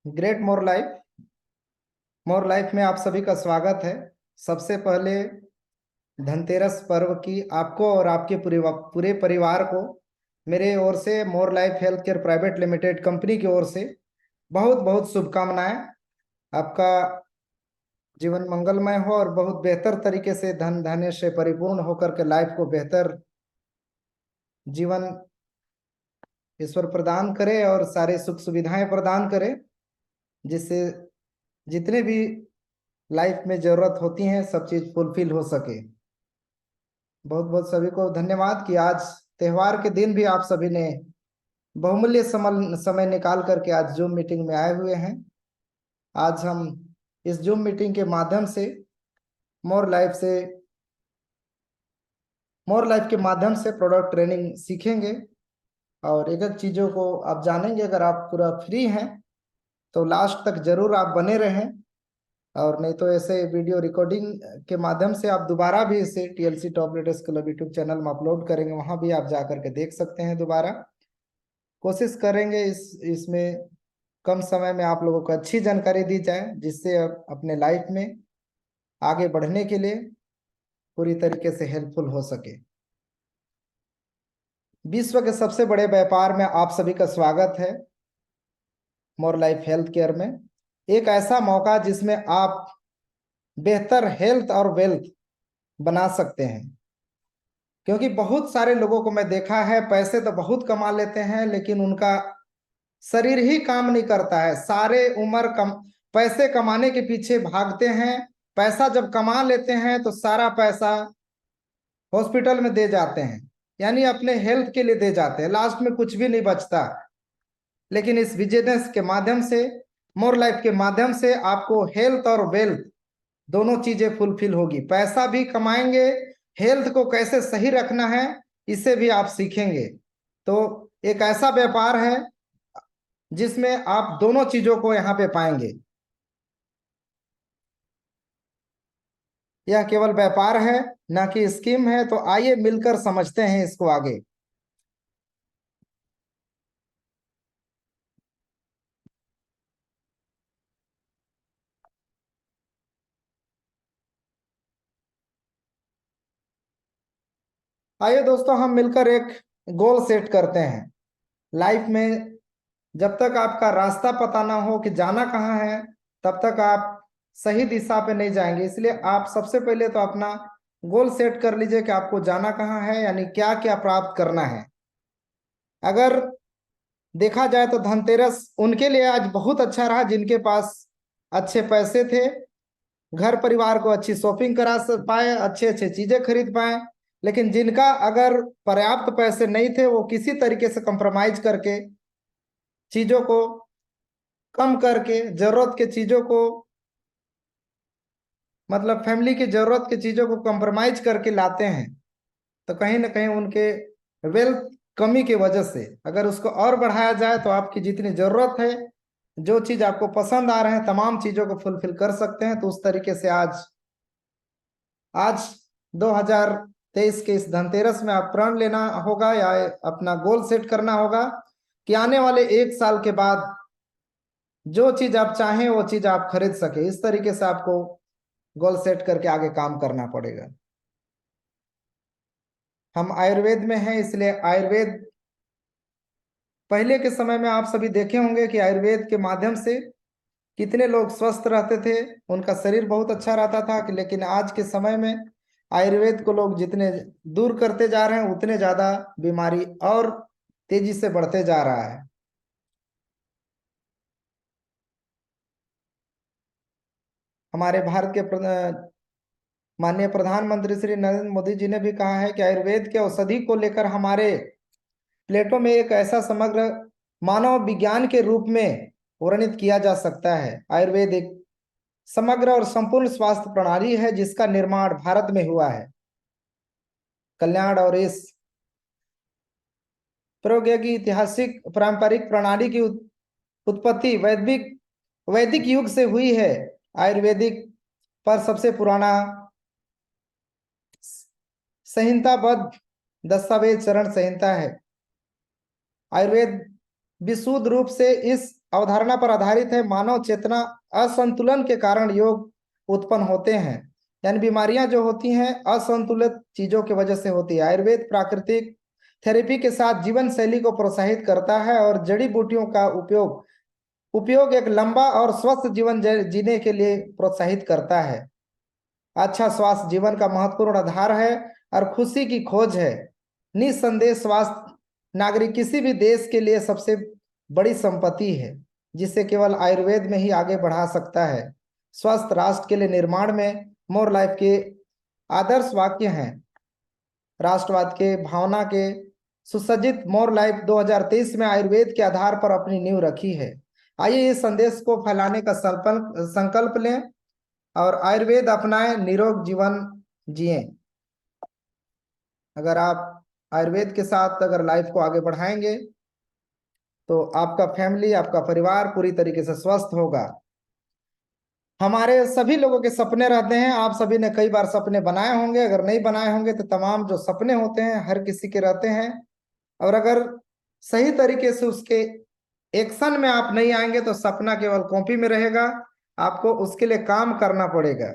Great more life में आप सभी का स्वागत है। सबसे पहले धनतेरस पर्व की आपको और आपके पूरे परिवार को मेरे ओर से more life health care private limited company की ओर से बहुत बहुत शुभकामनाएं। आपका जीवन मंगलमय हो और बहुत बेहतर तरीके से धन धान्य से परिपूर्ण होकर के लाइफ को बेहतर जीवन ईश्वर प्रदान करे और सारे सुख सुविधाएं प्रदान करे, जिससे जितने भी लाइफ में जरूरत होती हैं सब चीज फुलफिल हो सके। बहुत बहुत सभी को धन्यवाद कि आज त्योहार के दिन भी आप सभी ने बहुमूल्य समय निकाल करके आज जूम मीटिंग में आए हुए हैं। आज हम इस जूम मीटिंग के माध्यम से मोर लाइफ से मोर लाइफ के माध्यम से प्रोडक्ट ट्रेनिंग सीखेंगे और एक एक चीज़ों को आप जानेंगे। अगर आप पूरा फ्री हैं तो लास्ट तक जरूर आप बने रहें, और नहीं तो ऐसे वीडियो रिकॉर्डिंग के माध्यम से आप दोबारा भी इसे TLC top latest club YouTube channel में अपलोड करेंगे, वहां भी आप जा करके देख सकते हैं दोबारा। कोशिश करेंगे इसमें कम समय में आप लोगों को अच्छी जानकारी दी जाए, जिससे आप अपने लाइफ में आगे बढ़ने के लिए पूरी तरीके से हेल्पफुल हो सके। विश्व के सबसे बड़े व्यापार में आप सभी का स्वागत है। मोर लाइफ हेल्थ केयर में एक ऐसा मौका जिसमें आप बेहतर हेल्थ और वेल्थ बना सकते हैं। क्योंकि बहुत सारे लोगों को मैं देखा है, पैसे तो बहुत कमा लेते हैं लेकिन उनका शरीर ही काम नहीं करता है। सारे उम्र पैसे कमाने के पीछे भागते हैं। पैसा जब कमा लेते हैं तो सारा पैसा हॉस्पिटल में दे जाते हैं, यानी अपने हेल्थ के लिए दे जाते हैं, लास्ट में कुछ भी नहीं बचता। लेकिन इस बिजनेस के माध्यम से, मोर लाइफ के माध्यम से आपको हेल्थ और वेल्थ दोनों चीजें फुलफिल होगी। पैसा भी कमाएंगे, हेल्थ को कैसे सही रखना है इसे भी आप सीखेंगे। तो एक ऐसा व्यापार है जिसमें आप दोनों चीजों को यहाँ पे पाएंगे। यह केवल व्यापार है, ना कि स्कीम है। तो आइए मिलकर समझते हैं इसको आगे। आइए दोस्तों, हम मिलकर एक गोल सेट करते हैं लाइफ में। जब तक आपका रास्ता पता ना हो कि जाना कहाँ है, तब तक आप सही दिशा पे नहीं जाएंगे। इसलिए आप सबसे पहले तो अपना गोल सेट कर लीजिए कि आपको जाना कहाँ है, यानी क्या क्या प्राप्त करना है। अगर देखा जाए तो धनतेरस उनके लिए आज बहुत अच्छा रहा जिनके पास अच्छे पैसे थे, घर परिवार को अच्छी शॉपिंग करा पाए, अच्छे अच्छे चीजें खरीद पाए। लेकिन जिनका अगर पर्याप्त पैसे नहीं थे, वो किसी तरीके से कंप्रोमाइज करके चीजों को कम करके जरूरत के चीजों को, मतलब फैमिली की जरूरत की चीजों को कंप्रोमाइज करके लाते हैं, तो कहीं ना कहीं उनके वेल्थ कमी की वजह से अगर उसको और बढ़ाया जाए तो आपकी जितनी जरूरत है, जो चीज आपको पसंद आ रहे हैं, तमाम चीजों को फुलफिल कर सकते हैं। तो उस तरीके से आज आज 2023 के इस धनतेरस में आप प्रण लेना होगा या अपना गोल सेट करना होगा कि आने वाले एक साल के बाद जो चीज आप चाहें वो चीज आप खरीद सके। इस तरीके से आपको गोल सेट करके आगे काम करना पड़ेगा। हम आयुर्वेद में हैं, इसलिए आयुर्वेद पहले के समय में आप सभी देखे होंगे कि आयुर्वेद के माध्यम से कितने लोग स्वस्थ रहते थे, उनका शरीर बहुत अच्छा रहता था। लेकिन आज के समय में आयुर्वेद को लोग जितने दूर करते जा रहे हैं, उतने ज्यादा बीमारी और तेजी से बढ़ते जा रहा है। हमारे भारत के माननीय प्रधानमंत्री श्री नरेंद्र मोदी जी ने भी कहा है कि आयुर्वेद के औषधि को लेकर हमारे प्लेटों में एक ऐसा समग्र मानव विज्ञान के रूप में वर्णित किया जा सकता है। आयुर्वेद एक समग्र और संपूर्ण स्वास्थ्य प्रणाली है जिसका निर्माण भारत में हुआ है। कल्याण और इस प्रौद्योगिकी ऐतिहासिक पारंपरिक प्रणाली की उत्पत्ति वैदिक वैदिक युग से हुई है। आयुर्वेदिक पर सबसे पुराना संहिताबद्ध दस्तावेज चरण संहिता है। आयुर्वेद विशुद्ध रूप से इस अवधारणा पर आधारित है। मानव चेतना असंतुलन के कारण योग उत्पन्न होते हैं, यानी बीमारियां जो होती हैं असंतुलित चीजों की वजह से होती है। आयुर्वेद प्राकृतिक थेरेपी के साथ जीवन शैली को प्रोत्साहित करता है और जड़ी बूटियों का उपयोग उपयोग एक लंबा और स्वस्थ जीवन जीने के लिए प्रोत्साहित करता है। अच्छा स्वास्थ्य जीवन का महत्वपूर्ण आधार है और खुशी की खोज है। निस्संदेह स्वास्थ्य नागरिक किसी भी देश के लिए सबसे बड़ी संपत्ति है, जिसे केवल आयुर्वेद में ही आगे बढ़ा सकता है। स्वस्थ राष्ट्र के लिए निर्माण में मोर लाइफ के आदर्श वाक्य हैं। राष्ट्रवाद के भावना के सुसज्जित मोर लाइफ 2023 में आयुर्वेद के आधार पर अपनी नींव रखी है। आइए इस संदेश को फैलाने का संकल्प लें और आयुर्वेद अपनाएं, निरोग जीवन जिएं। अगर आप आयुर्वेद के साथ अगर लाइफ को आगे बढ़ाएंगे तो आपका फैमिली, आपका परिवार पूरी तरीके से स्वस्थ होगा। हमारे सभी लोगों के सपने रहते हैं, आप सभी ने कई बार सपने बनाए होंगे, अगर नहीं बनाए होंगे तो तमाम जो सपने होते हैं हर किसी के रहते हैं, और अगर सही तरीके से उसके एक्शन में आप नहीं आएंगे तो सपना केवल कॉपी में रहेगा। आपको उसके लिए काम करना पड़ेगा।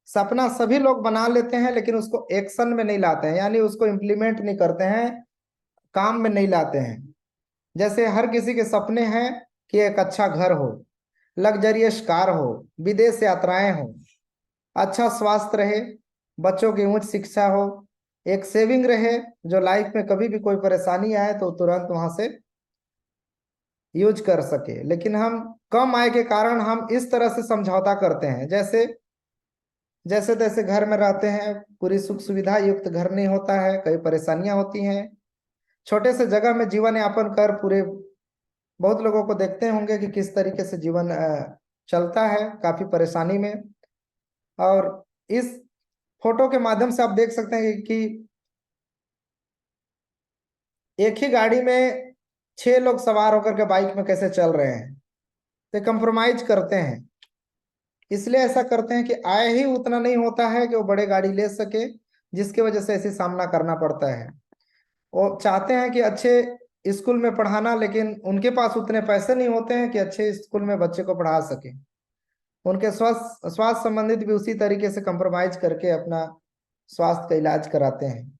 सपना सभी लोग बना लेते हैं लेकिन उसको एक्शन में नहीं लाते हैं, यानी उसको इम्प्लीमेंट नहीं करते हैं, काम में नहीं लाते हैं। जैसे हर किसी के सपने हैं कि एक अच्छा घर हो, लग्जरियस कार हो, विदेश यात्राएं हो, अच्छा स्वास्थ्य रहे, बच्चों की उच्च शिक्षा हो, एक सेविंग रहे जो लाइफ में कभी भी कोई परेशानी आए तो तुरंत वहां से यूज कर सके। लेकिन हम कम आय के कारण हम इस तरह से समझौता करते हैं, जैसे जैसे तैसे घर में रहते हैं, पूरी सुख सुविधा युक्त घर नहीं होता है, कई परेशानियां होती हैं। छोटे से जगह में जीवन यापन कर पूरे बहुत लोगों को देखते होंगे कि किस तरीके से जीवन चलता है, काफी परेशानी में। और इस फोटो के माध्यम से आप देख सकते हैं कि एक ही गाड़ी में 6 लोग सवार होकर के बाइक में कैसे चल रहे हैं। तो कंप्रोमाइज करते हैं, इसलिए ऐसा करते हैं कि आय ही उतना नहीं होता है कि वो बड़े गाड़ी ले सके, जिसकी वजह से ऐसे सामना करना पड़ता है। वो चाहते हैं कि अच्छे स्कूल में पढ़ाना, लेकिन उनके पास उतने पैसे नहीं होते हैं कि अच्छे स्कूल में बच्चे को पढ़ा सके। उनके स्वास्थ्य संबंधित भी उसी तरीके से कंप्रोमाइज करके अपना स्वास्थ्य का इलाज कराते हैं।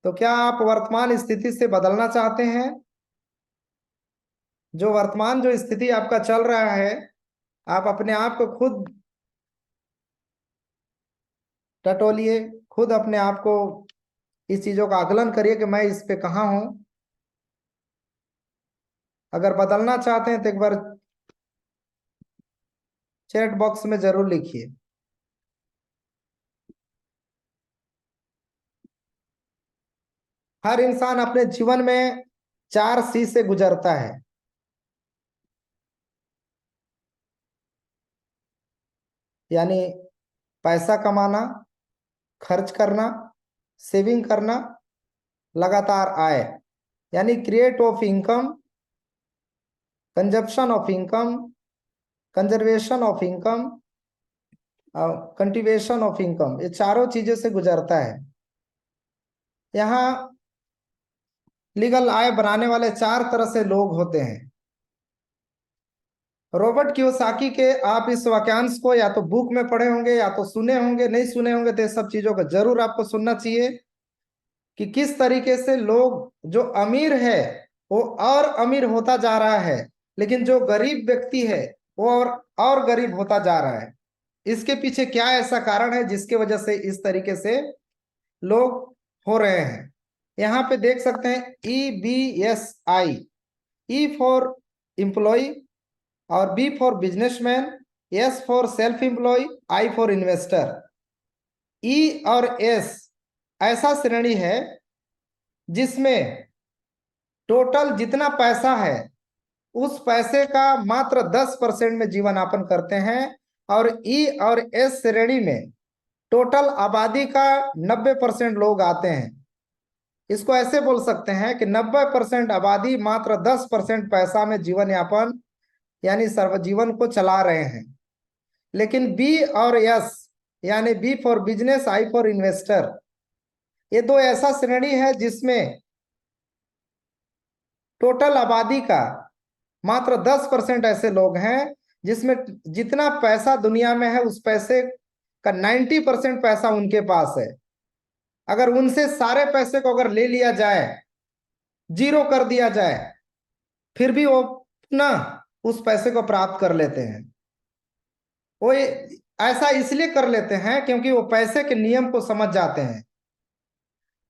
तो क्या आप वर्तमान स्थिति से बदलना चाहते हैं? जो वर्तमान जो स्थिति आपका चल रहा है, आप अपने आप को खुद टटोलिए, खुद अपने आप को इस चीजों का आकलन करिए कि मैं इस पे कहाँ हूं। अगर बदलना चाहते हैं तो एक बार चैट बॉक्स में जरूर लिखिए। हर इंसान अपने जीवन में 4 C से गुजरता है, यानी पैसा कमाना, खर्च करना, सेविंग करना, लगातार आय, यानी create of income, consumption of income, conservation of income, cultivation of income. ये चारों चीजों से गुजरता है। यहाँ लीगल आय बनाने वाले 4 तरह से लोग होते हैं। रॉबर्ट कियोसाकी के आप इस वाक्यांश को या तो बुक में पढ़े होंगे या तो सुने होंगे, नहीं सुने होंगे तो ये सब चीजों को जरूर आपको सुनना चाहिए कि किस तरीके से लोग, जो अमीर है वो और अमीर होता जा रहा है, लेकिन जो गरीब व्यक्ति है वो और गरीब होता जा रहा है। इसके पीछे क्या ऐसा कारण है जिसके वजह से इस तरीके से लोग हो रहे हैं? यहाँ पे देख सकते हैं EBSI, E फॉर एम्प्लॉय और B for businessman, S for self employ, I for investor. E और S ऐसा श्रेणी है जिसमें टोटल जितना पैसा है उस पैसे का मात्र 10% में जीवन यापन करते हैं, और E और S श्रेणी में टोटल आबादी का 90% लोग आते हैं। इसको ऐसे बोल सकते हैं कि 90% आबादी मात्र 10% पैसा में जीवन यापन यानी सर्वजीवन को चला रहे हैं। लेकिन B और S यानी B for business, I for investor, ये दो ऐसा श्रेणी है जिसमें टोटल आबादी का मात्र 10% ऐसे लोग हैं जिसमें जितना पैसा दुनिया में है उस पैसे का 90% पैसा उनके पास है। अगर उनसे सारे पैसे को अगर ले लिया जाए, जीरो कर दिया जाए, फिर भी वो ना उस पैसे को प्राप्त कर लेते हैं। वो ऐसा इसलिए कर लेते हैं क्योंकि वो पैसे के नियम को समझ जाते हैं।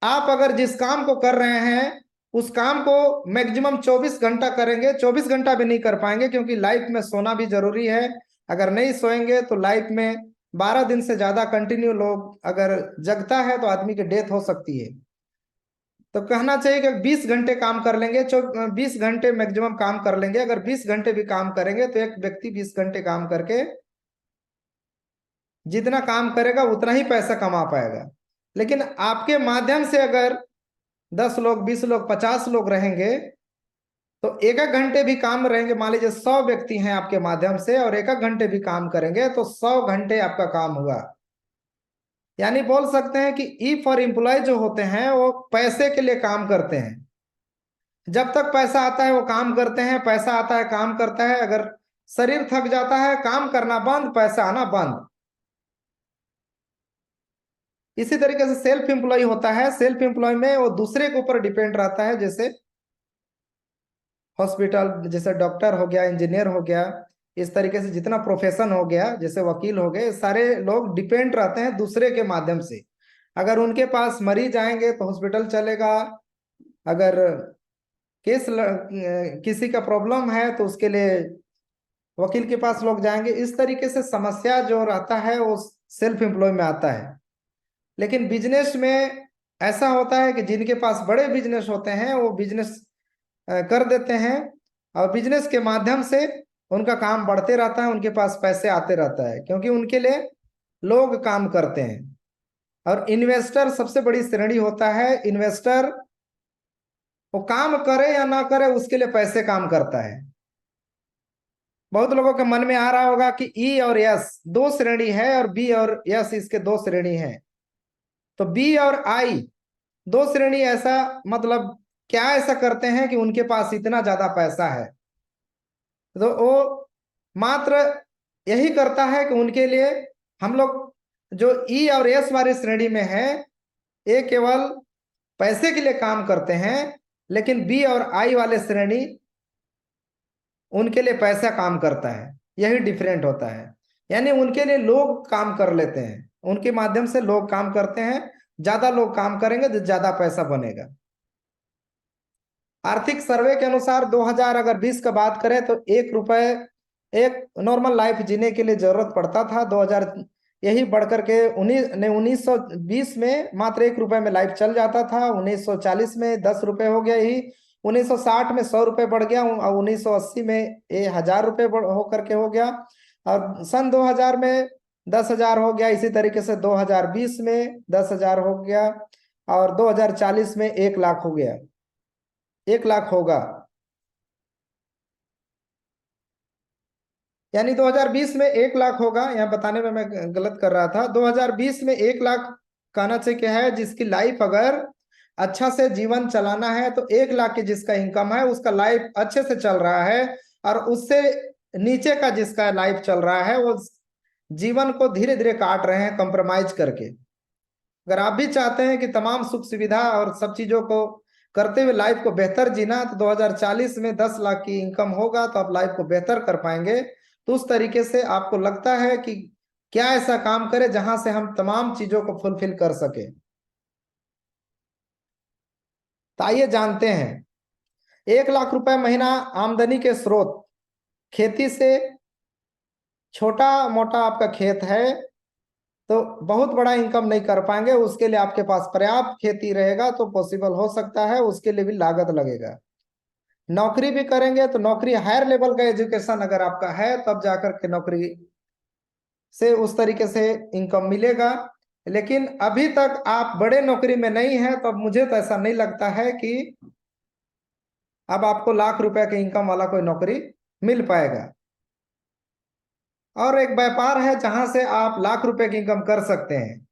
आप अगर जिस काम को कर रहे हैं उस काम को मैक्सिमम 24 घंटा करेंगे, 24 घंटा भी नहीं कर पाएंगे, क्योंकि लाइफ में सोना भी जरूरी है। अगर नहीं सोएंगे तो लाइफ में 12 दिन से ज्यादा कंटिन्यू लोग अगर जगता है तो आदमी की डेथ हो सकती है। तो कहना चाहिए कि 20 घंटे काम कर लेंगे, 20 घंटे मैक्सिमम काम कर लेंगे। अगर 20 घंटे भी काम करेंगे तो एक व्यक्ति 20 घंटे काम करके जितना काम करेगा उतना ही पैसा कमा पाएगा। लेकिन आपके माध्यम से अगर 10 लोग, 20 लोग, 50 लोग रहेंगे तो एक एक घंटे भी काम रहेंगे। मान लीजिए 100 व्यक्ति हैं आपके माध्यम से और एक एक घंटे भी काम करेंगे तो 100 घंटे आपका काम हुआ। यानी बोल सकते हैं कि ई फॉर एम्प्लॉय जो होते हैं वो पैसे के लिए काम करते हैं। जब तक पैसा आता है वो काम करते हैं, पैसा आता है काम करता है। अगर शरीर थक जाता है, काम करना बंद, पैसा आना बंद। इसी तरीके से सेल्फ एम्प्लॉय होता है। सेल्फ एम्प्लॉय में वो दूसरे के ऊपर डिपेंड रहता है, जैसे हॉस्पिटल, जैसे डॉक्टर हो गया, इंजीनियर हो गया, इस तरीके से जितना प्रोफेशन हो गया, जैसे वकील हो गए, सारे लोग डिपेंड रहते हैं दूसरे के माध्यम से। अगर उनके पास मरीज आएंगे तो हॉस्पिटल चलेगा। अगर किसी का प्रॉब्लम है तो उसके लिए वकील के पास लोग जाएंगे। इस तरीके से समस्या जो रहता है वो सेल्फ एम्प्लॉय में आता है। लेकिन बिजनेस में ऐसा होता है कि जिनके पास बड़े बिजनेस होते हैं वो बिजनेस कर देते हैं और बिजनेस के माध्यम से उनका काम बढ़ते रहता है, उनके पास पैसे आते रहता है, क्योंकि उनके लिए लोग काम करते हैं। और इन्वेस्टर सबसे बड़ी श्रेणी होता है। इन्वेस्टर वो काम करे या ना करे उसके लिए पैसे काम करता है। बहुत लोगों के मन में आ रहा होगा कि ई और यस दो श्रेणी है और बी और यस इसके दो श्रेणी है। तो बी और आई दो श्रेणी ऐसा मतलब क्या ऐसा करते हैं कि उनके पास इतना ज्यादा पैसा है? तो वो मात्र यही करता है कि उनके लिए हम लोग जो ई और एस वाली श्रेणी में है ये केवल पैसे के लिए काम करते हैं। लेकिन बी और आई वाले श्रेणी उनके लिए पैसा काम करता है। यही डिफरेंट होता है। यानी उनके लिए लोग काम कर लेते हैं, उनके माध्यम से लोग काम करते हैं। ज्यादा लोग काम करेंगे तो ज्यादा पैसा बनेगा। आर्थिक सर्वे के अनुसार 2020 का बात करें तो 1 रुपए एक नॉर्मल लाइफ जीने के लिए जरूरत पड़ता था। 2000 यही बढ़कर के 1920 में मात्र 1 रुपए में लाइफ चल जाता था। 1940 में 10 रुपए हो गया। यही 1960 में 100 रुपए बढ़ गया और 1980 में ये 1000 रुपए होकर के हो गया। और सन 2000 में 10,000 हो गया। इसी तरीके से 2020 में 10,000 हो गया और 2040 में 1 लाख हो गया। 1 लाख होगा। यानी 2020 में 1 लाख होगा। यहाँ बताने में मैं गलत कर रहा था। 2020 में 1 लाख कहना चाहिए क्या है, जिसकी लाइफ अगर अच्छा से जीवन चलाना है तो 1 लाख की जिसका इनकम है उसका लाइफ अच्छे से चल रहा है। और उससे नीचे का जिसका लाइफ चल रहा है वो जीवन को धीरे धीरे काट रहे हैं कंप्रोमाइज करके। अगर आप भी चाहते हैं कि तमाम सुख सुविधा और सब चीजों को करते हुए लाइफ को बेहतर जीना, तो 2040 में 10 लाख की इनकम होगा तो आप लाइफ को बेहतर कर पाएंगे। तो उस तरीके से आपको लगता है कि क्या ऐसा काम करें जहां से हम तमाम चीजों को फुलफिल कर सके। तो आइए जानते हैं। 1 लाख रुपए महीना आमदनी के स्रोत। खेती से, छोटा मोटा आपका खेत है तो बहुत बड़ा इनकम नहीं कर पाएंगे। उसके लिए आपके पास पर्याप्त खेती रहेगा तो पॉसिबल हो सकता है, उसके लिए भी लागत लगेगा। नौकरी भी करेंगे तो नौकरी हायर लेवल का एजुकेशन अगर आपका है तब जाकर के नौकरी से उस तरीके से इनकम मिलेगा। लेकिन अभी तक आप बड़े नौकरी में नहीं है तो अब मुझे तो ऐसा नहीं लगता है कि अब आपको लाख रुपए की इनकम वाला कोई नौकरी मिल पाएगा। और एक व्यापार है जहां से आप लाख रुपए की इनकम कर सकते हैं।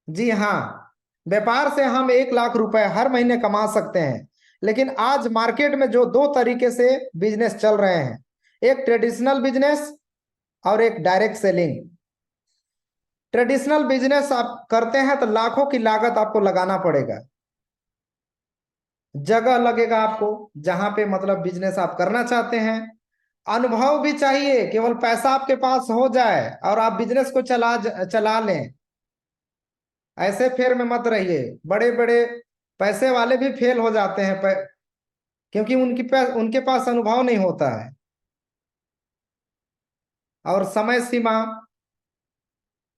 जी हाँ, व्यापार से हम 1 लाख रुपए हर महीने कमा सकते हैं। लेकिन आज मार्केट में जो दो तरीके से बिजनेस चल रहे हैं, एक ट्रेडिशनल बिजनेस और एक डायरेक्ट सेलिंग। ट्रेडिशनल बिजनेस आप करते हैं तो लाखों की लागत आपको लगाना पड़ेगा, जगह लगेगा आपको जहां पे मतलब बिजनेस आप करना चाहते हैं, अनुभव भी चाहिए, केवल पैसा आपके पास हो जाए और आप बिजनेस को चला लें, ऐसे फेर में मत रहिए। बड़े बड़े पैसे वाले भी फेल हो जाते हैं क्योंकि उनके पास अनुभव नहीं होता है और समय सीमा,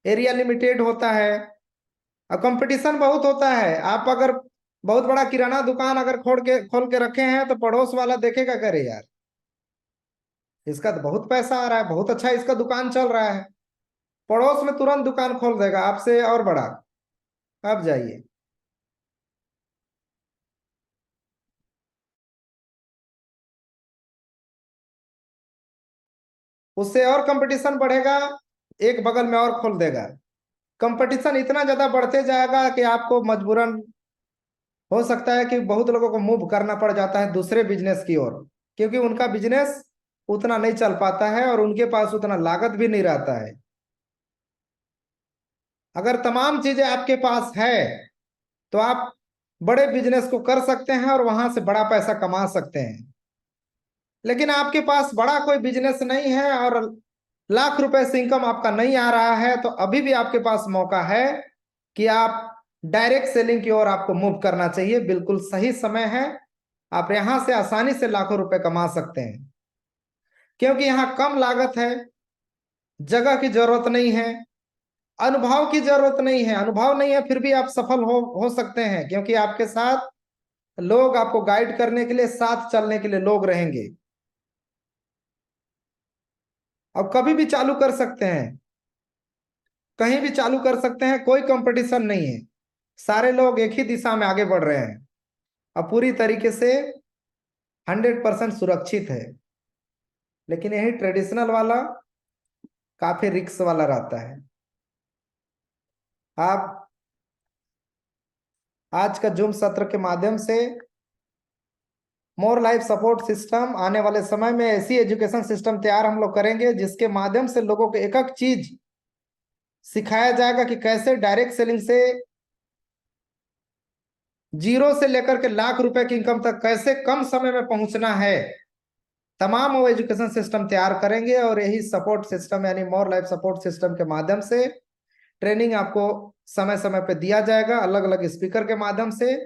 एरिया लिमिटेड होता है और कंपटीशन बहुत होता है। आप अगर बहुत बड़ा किराना दुकान अगर खोल के रखे हैं तो पड़ोस वाला देखेगा, करे यार इसका तो बहुत पैसा आ रहा है, बहुत अच्छा इसका दुकान चल रहा है, पड़ोस में तुरंत दुकान खोल देगा आपसे और बड़ा। अब जाइए, उससे और कंपटीशन बढ़ेगा, एक बगल में और खोल देगा। कंपटीशन इतना ज्यादा बढ़ते जाएगा कि आपको मजबूरन हो सकता है कि बहुत लोगों को मूव करना पड़ जाता है दूसरे बिजनेस की ओर, क्योंकि उनका बिजनेस उतना नहीं चल पाता है और उनके पास उतना लागत भी नहीं रहता है। अगर तमाम चीजें आपके पास है तो आप बड़े बिजनेस को कर सकते हैं और वहां से बड़ा पैसा कमा सकते हैं। लेकिन आपके पास बड़ा कोई बिजनेस नहीं है और लाख रुपए से इनकम आपका नहीं आ रहा है, तो अभी भी आपके पास मौका है कि आप डायरेक्ट सेलिंग की ओर आपको मूव करना चाहिए। बिल्कुल सही समय है, आप यहां से आसानी से लाखों रुपए कमा सकते हैं, क्योंकि यहाँ कम लागत है, जगह की जरूरत नहीं है, अनुभव की जरूरत नहीं है। अनुभव नहीं है फिर भी आप सफल हो सकते हैं, क्योंकि आपके साथ लोग, आपको गाइड करने के लिए, साथ चलने के लिए लोग रहेंगे। और कभी भी चालू कर सकते हैं, कहीं भी चालू कर सकते हैं, कोई कंपटीशन नहीं है, सारे लोग एक ही दिशा में आगे बढ़ रहे हैं और पूरी तरीके से 100% सुरक्षित है। लेकिन यही ट्रेडिशनल वाला काफी रिस्क वाला रहता है। आप आज का जूम सत्र के माध्यम से मोर लाइफ सपोर्ट सिस्टम, आने वाले समय में ऐसी एजुकेशन सिस्टम तैयार हम लोग करेंगे जिसके माध्यम से लोगों को एक एक चीज सिखाया जाएगा कि कैसे डायरेक्ट सेलिंग से जीरो से लेकर के लाख रुपए की इनकम तक कैसे कम समय में पहुंचना है। तमाम वो एजुकेशन सिस्टम तैयार करेंगे और यही सपोर्ट सिस्टम यानी मोर लाइफ सपोर्ट सिस्टम के माध्यम से ट्रेनिंग आपको समय समय पे दिया जाएगा, अलग अलग स्पीकर के माध्यम से,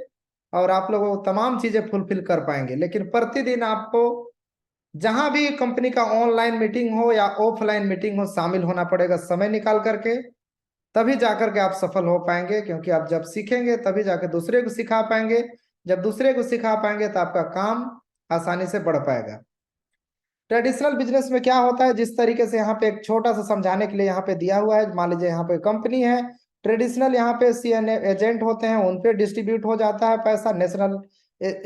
और आप लोग वो तमाम चीजें फुलफिल कर पाएंगे। लेकिन प्रतिदिन आपको जहां भी कंपनी का ऑनलाइन मीटिंग हो या ऑफलाइन मीटिंग हो शामिल होना पड़ेगा, समय निकाल करके, तभी जाकर के आप सफल हो पाएंगे। क्योंकि आप जब सीखेंगे तभी जाकर दूसरे को सिखा पाएंगे, जब दूसरे को सिखा पाएंगे तो आपका काम आसानी से बढ़ पाएगा। ट्रेडिशनल बिजनेस में क्या होता है, जिस तरीके से यहाँ पे एक छोटा सा समझाने के लिए यहाँ पे दिया हुआ है, मान लीजिए यहाँ पे कंपनी है ट्रेडिशनल, यहाँ पे सीएनए एजेंट होते हैं, उन पे डिस्ट्रीब्यूट हो जाता है पैसा। नेशनल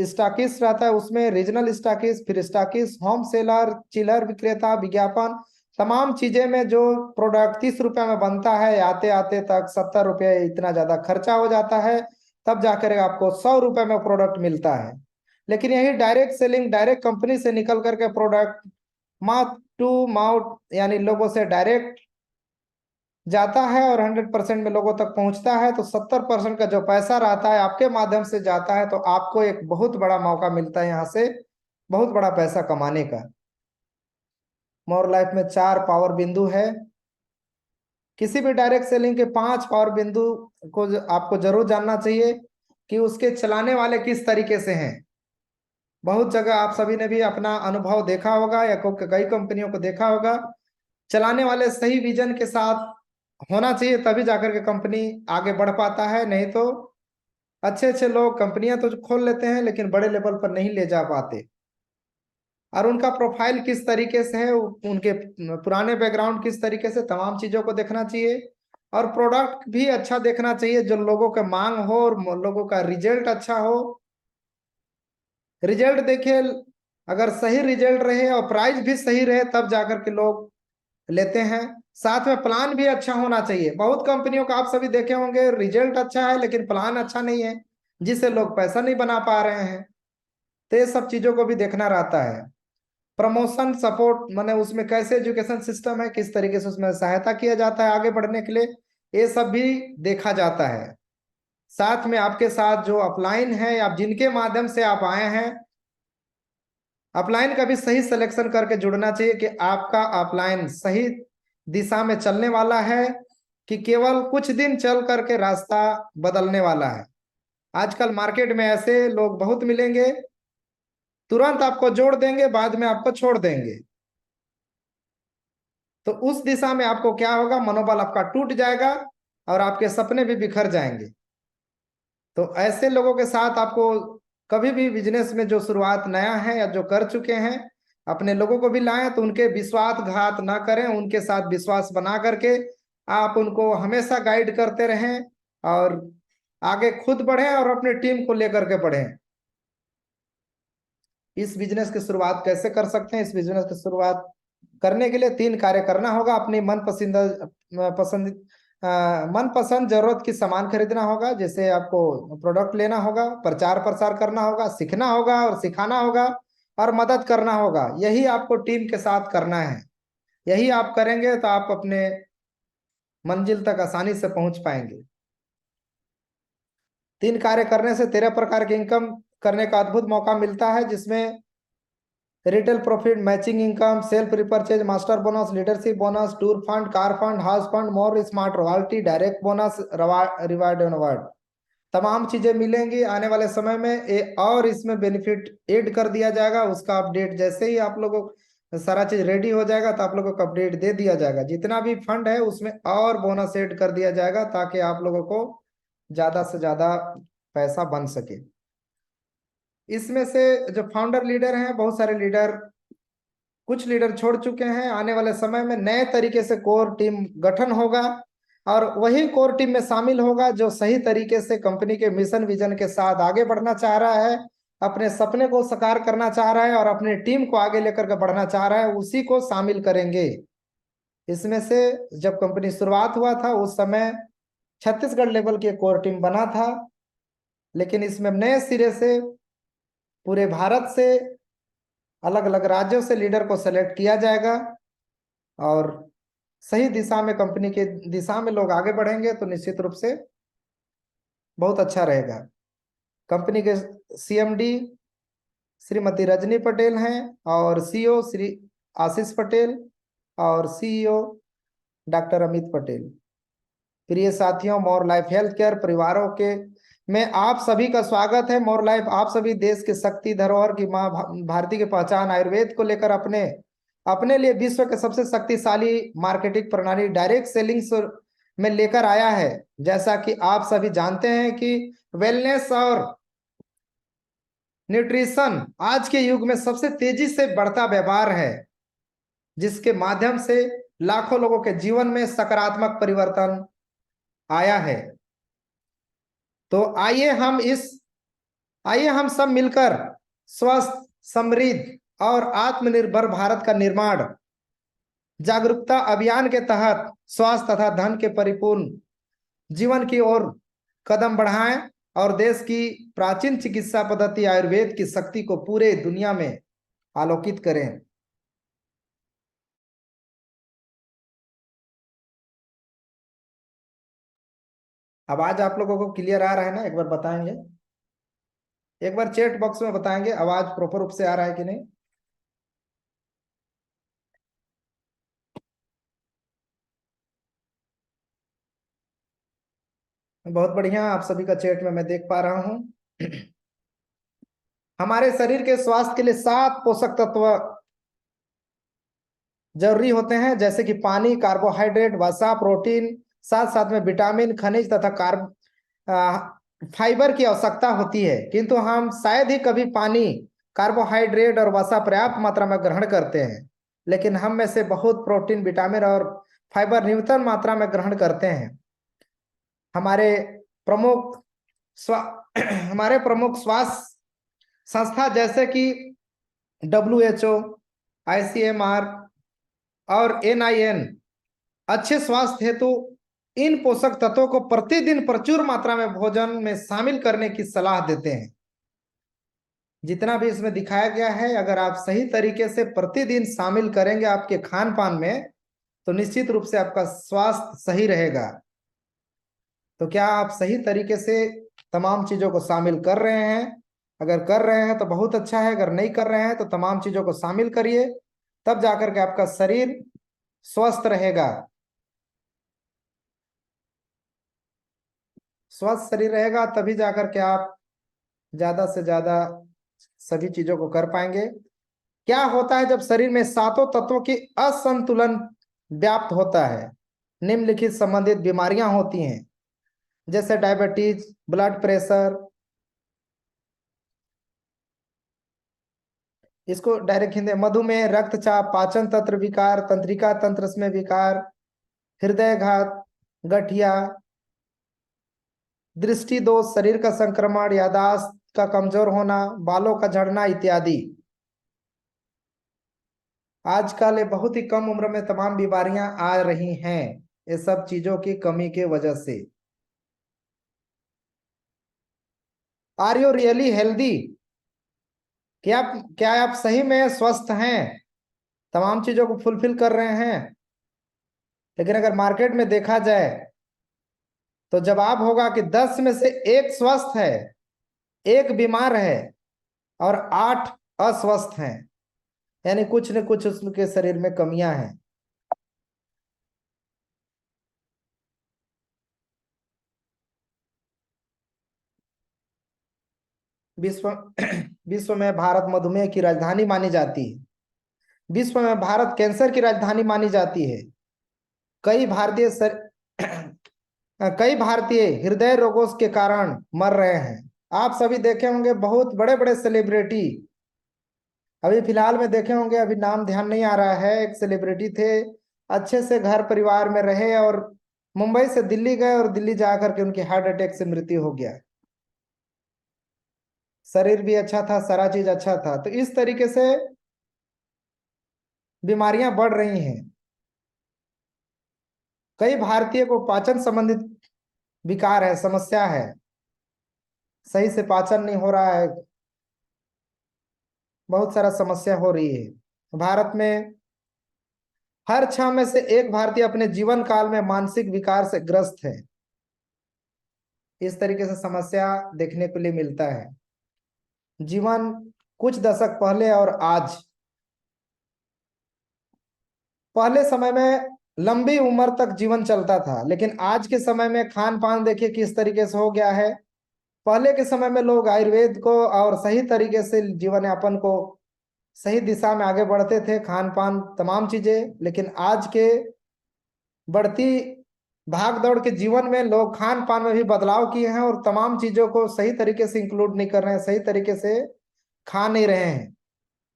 स्टॉकिस्ट रहता है, उसमें रीजनल स्टॉकिस्ट, फिर स्टॉकिस्ट, होम सेलर, चिलर विक्रेता, विज्ञापन, तमाम चीजें में जो प्रोडक्ट 30 रुपए में बनता है, आते आते तक 70 रुपए, इतना ज्यादा खर्चा हो जाता है, तब जाकर आपको 100 रुपए में प्रोडक्ट मिलता है। लेकिन यही डायरेक्ट सेलिंग, डायरेक्ट कंपनी से निकल करके प्रोडक्ट माउथ टू माउथ यानी लोगों से डायरेक्ट जाता है और 100% में लोगों तक पहुंचता है, तो 70% का जो पैसा रहता है आपके माध्यम से जाता है, तो आपको एक बहुत बड़ा मौका मिलता है यहाँ से बहुत बड़ा पैसा कमाने का। मोर लाइफ में 4 पावर बिंदु है, किसी भी डायरेक्ट सेलिंग के 5 पावर बिंदु को आपको जरूर जानना चाहिए कि उसके चलाने वाले किस तरीके से हैं। बहुत जगह आप सभी ने भी अपना अनुभव देखा होगा या कई कंपनियों को देखा होगा, चलाने वाले सही विजन के साथ होना चाहिए, तभी जाकर के कंपनी आगे बढ़ पाता है। नहीं तो अच्छे अच्छे लोग कंपनियां तो खोल लेते हैं लेकिन बड़े लेवल पर नहीं ले जा पाते। और उनका प्रोफाइल किस तरीके से है, उनके पुराने बैकग्राउंड किस तरीके से, तमाम चीजों को देखना चाहिए। और प्रोडक्ट भी अच्छा देखना चाहिए जो लोगों के मांग हो और लोगों का रिजल्ट अच्छा हो। रिजल्ट देखिए, अगर सही रिजल्ट रहे और प्राइस भी सही रहे तब जाकर के लोग लेते हैं। साथ में प्लान भी अच्छा होना चाहिए। बहुत कंपनियों का आप सभी देखे होंगे रिजल्ट अच्छा है लेकिन प्लान अच्छा नहीं है, जिससे लोग पैसा नहीं बना पा रहे हैं। तो ये सब चीजों को भी देखना रहता है। प्रमोशन सपोर्ट माने उसमें कैसे एजुकेशन सिस्टम है, किस तरीके से उसमें सहायता किया जाता है आगे बढ़ने के लिए, ये सब भी देखा जाता है। साथ में आपके साथ जो अपलाइन है, आप जिनके माध्यम से आप आए हैं, अपलाइन का भी सही सिलेक्शन करके जुड़ना चाहिए कि आपका अपलाइन सही दिशा में चलने वाला है कि केवल कुछ दिन चल करके रास्ता बदलने वाला है। आजकल मार्केट में ऐसे लोग बहुत मिलेंगे, तुरंत आपको जोड़ देंगे, बाद में आपको छोड़ देंगे। तो उस दिशा में आपको क्या होगा, मनोबल आपका टूट जाएगा और आपके सपने भी बिखर जाएंगे। तो ऐसे लोगों के साथ आपको कभी भी बिजनेस में, जो शुरुआत नया है या जो कर चुके हैं, अपने लोगों को भी लाएं तो उनके विश्वासघात ना करें, उनके साथ विश्वास बना करके आप उनको हमेशा गाइड करते रहें और आगे खुद बढ़ें और अपने टीम को लेकर के बढ़ें। इस बिजनेस की शुरुआत कैसे कर सकते हैं? इस बिजनेस की शुरुआत करने के लिए 3 कार्य करना होगा। अपनी मनपसंद जरूरत की सामान खरीदना होगा, जैसे आपको प्रोडक्ट लेना होगा, प्रचार प्रसार करना होगा, सीखना होगा और सिखाना होगा और मदद करना होगा। यही आपको टीम के साथ करना है। यही आप करेंगे तो आप अपने मंजिल तक आसानी से पहुंच पाएंगे। 3 कार्य करने से 13 प्रकार की इनकम करने का अद्भुत मौका मिलता है, जिसमें retail profit, matching income, self repurchase, master bonus, leadership bonus, tour fund, car fund, house fund, more smart royalty, direct bonus, reward and award, तमाम चीजें मिलेंगी आने वाले समय में। और इसमें बेनिफिट ऐड कर दिया जाएगा। उसका अपडेट जैसे ही आप लोगों सारा चीज रेडी हो जाएगा तो आप लोगों को अपडेट दे दिया जाएगा। जितना भी फंड है उसमें और बोनस ऐड कर दिया जाएगा ताकि आप लोगों को ज्यादा से ज्यादा पैसा बन सके। इसमें से जो फाउंडर लीडर हैं, बहुत सारे लीडर, कुछ लीडर छोड़ चुके हैं। आने वाले समय में नए तरीके से कोर टीम गठन होगा और वही कोर टीम में शामिल होगा जो सही तरीके से कंपनी के मिशन विजन के साथ आगे बढ़ना चाह रहा है, अपने सपने को साकार करना चाह रहा है और अपने टीम को आगे लेकर के बढ़ना चाह रहा है, उसी को शामिल करेंगे। इसमें से जब कंपनी शुरुआत हुआ था उस समय छत्तीसगढ़ लेवल की कोर टीम बना था, लेकिन इसमें नए सिरे से पूरे भारत से अलग अलग राज्यों से लीडर को सेलेक्ट किया जाएगा और सही दिशा में, कंपनी के दिशा में लोग आगे बढ़ेंगे तो निश्चित रूप से बहुत अच्छा रहेगा। कंपनी के सीएमडी श्रीमती रजनी पटेल हैं और सीईओ श्री आशीष पटेल और सीईओ डॉक्टर अमित पटेल। प्रिय साथियों, मोर लाइफ हेल्थ केयर परिवारों के में आप सभी का स्वागत है। मोर लाइफ आप सभी देश की शक्ति, धरोहर की माँ भारती की पहचान, आयुर्वेद को लेकर अपने अपने लिए विश्व के सबसे शक्तिशाली मार्केटिंग प्रणाली डायरेक्ट सेलिंग में लेकर आया है। जैसा कि आप सभी जानते हैं कि वेलनेस और न्यूट्रिशन आज के युग में सबसे तेजी से बढ़ता व्यवहार है, जिसके माध्यम से लाखों लोगों के जीवन में सकारात्मक परिवर्तन आया है। तो आइए हम सब मिलकर स्वस्थ, समृद्ध और आत्मनिर्भर भारत का निर्माण जागरूकता अभियान के तहत स्वास्थ्य तथा धन के परिपूर्ण जीवन की ओर कदम बढ़ाएं और देश की प्राचीन चिकित्सा पद्धति आयुर्वेद की शक्ति को पूरे दुनिया में आलोकित करें। आवाज आप लोगों को क्लियर आ रहा है ना? एक बार बताएंगे, एक बार चैट बॉक्स में बताएंगे आवाज प्रॉपर रूप से आ रहा है कि नहीं। बहुत बढ़िया, आप सभी का चैट में मैं देख पा रहा हूं। हमारे शरीर के स्वास्थ्य के लिए 7 पोषक तत्व जरूरी होते हैं, जैसे कि पानी, कार्बोहाइड्रेट, वसा, प्रोटीन, साथ साथ में विटामिन, खनिज तथा फाइबर की आवश्यकता होती है। किंतु हम शायद ही कभी पानी, कार्बोहाइड्रेट और वसा पर्याप्त मात्रा में ग्रहण करते हैं, लेकिन हम में से बहुत प्रोटीन, विटामिन और फाइबर न्यूनतम मात्रा में ग्रहण करते हैं। हमारे प्रमुख स्वा हमारे प्रमुख स्वास्थ्य संस्था जैसे कि WHO, ICMR और NIN अच्छे स्वास्थ्य हेतु इन पोषक तत्वों को प्रतिदिन प्रचुर मात्रा में भोजन में शामिल करने की सलाह देते हैं। जितना भी इसमें दिखाया गया है, अगर आप सही तरीके से प्रतिदिन शामिल करेंगे आपके खान पान में, तो निश्चित रूप से आपका स्वास्थ्य सही रहेगा। तो क्या आप सही तरीके से तमाम चीजों को शामिल कर रहे हैं? अगर कर रहे हैं तो बहुत अच्छा है, अगर नहीं कर रहे हैं तो तमाम चीजों को शामिल करिए, तब जाकर के आपका शरीर स्वस्थ रहेगा। स्वस्थ शरीर रहेगा तभी जाकर के आप ज्यादा से ज्यादा सभी चीजों को कर पाएंगे। क्या होता है जब शरीर में सातों तत्वों की असंतुलन व्याप्त होता है? निम्नलिखित संबंधित बीमारियां होती हैं, जैसे डायबिटीज, ब्लड प्रेशर, इसको डायरेक्ट हिंदी, मधुमेह, रक्तचाप, पाचन तंत्र विकार, तंत्रिका तंत्र में विकार, हृदय घात, गठिया, दृष्टि दोष, शरीर का संक्रमण, याददाश्त का कमजोर होना, बालों का झड़ना इत्यादि। आजकल ये बहुत ही कम उम्र में तमाम बीमारियां आ रही हैं, ये सब चीजों की कमी के वजह से। Are you really healthy? क्या आप सही में स्वस्थ हैं, तमाम चीजों को फुलफिल कर रहे हैं? लेकिन अगर मार्केट में देखा जाए तो जवाब होगा कि 10 में से एक स्वस्थ है, एक बीमार है और 8 अस्वस्थ हैं, यानी कुछ न कुछ उसके शरीर में कमियां हैं। विश्व विश्व में भारत मधुमेह की राजधानी मानी जाती है। विश्व में भारत कैंसर की राजधानी मानी जाती है। कई भारतीय सर कई भारतीय हृदय रोगों के कारण मर रहे हैं। आप सभी देखे होंगे बहुत बड़े बड़े सेलिब्रिटी, अभी फिलहाल में देखे होंगे, अभी नाम ध्यान नहीं आ रहा है, एक सेलिब्रिटी थे, अच्छे से घर परिवार में रहे और मुंबई से दिल्ली गए और दिल्ली जाकर के उनकी हार्ट अटैक से मृत्यु हो गया। शरीर भी अच्छा था, सारा चीज अच्छा था। तो इस तरीके से बीमारियां बढ़ रही हैं। कई भारतीय को पाचन संबंधित विकार है, समस्या है, सही से पाचन नहीं हो रहा है, बहुत सारा समस्या हो रही है। भारत में हर 6 में से एक भारतीय अपने जीवन काल में मानसिक विकार से ग्रस्त है। इस तरीके से समस्या देखने को लिए मिलता है। जीवन कुछ दशक पहले और आज, पहले समय में लंबी उम्र तक जीवन चलता था, लेकिन आज के समय में खान पान देखिए किस तरीके से हो गया है। पहले के समय में लोग आयुर्वेद को और सही तरीके से जीवन यापन को सही दिशा में आगे बढ़ते थे, खान पान तमाम चीजें। लेकिन आज के बढ़ती भाग दौड़ के जीवन में लोग खान पान में भी बदलाव किए हैं और तमाम चीजों को सही तरीके से इंक्लूड नहीं कर रहे हैं, सही तरीके से खा नहीं रहे हैं,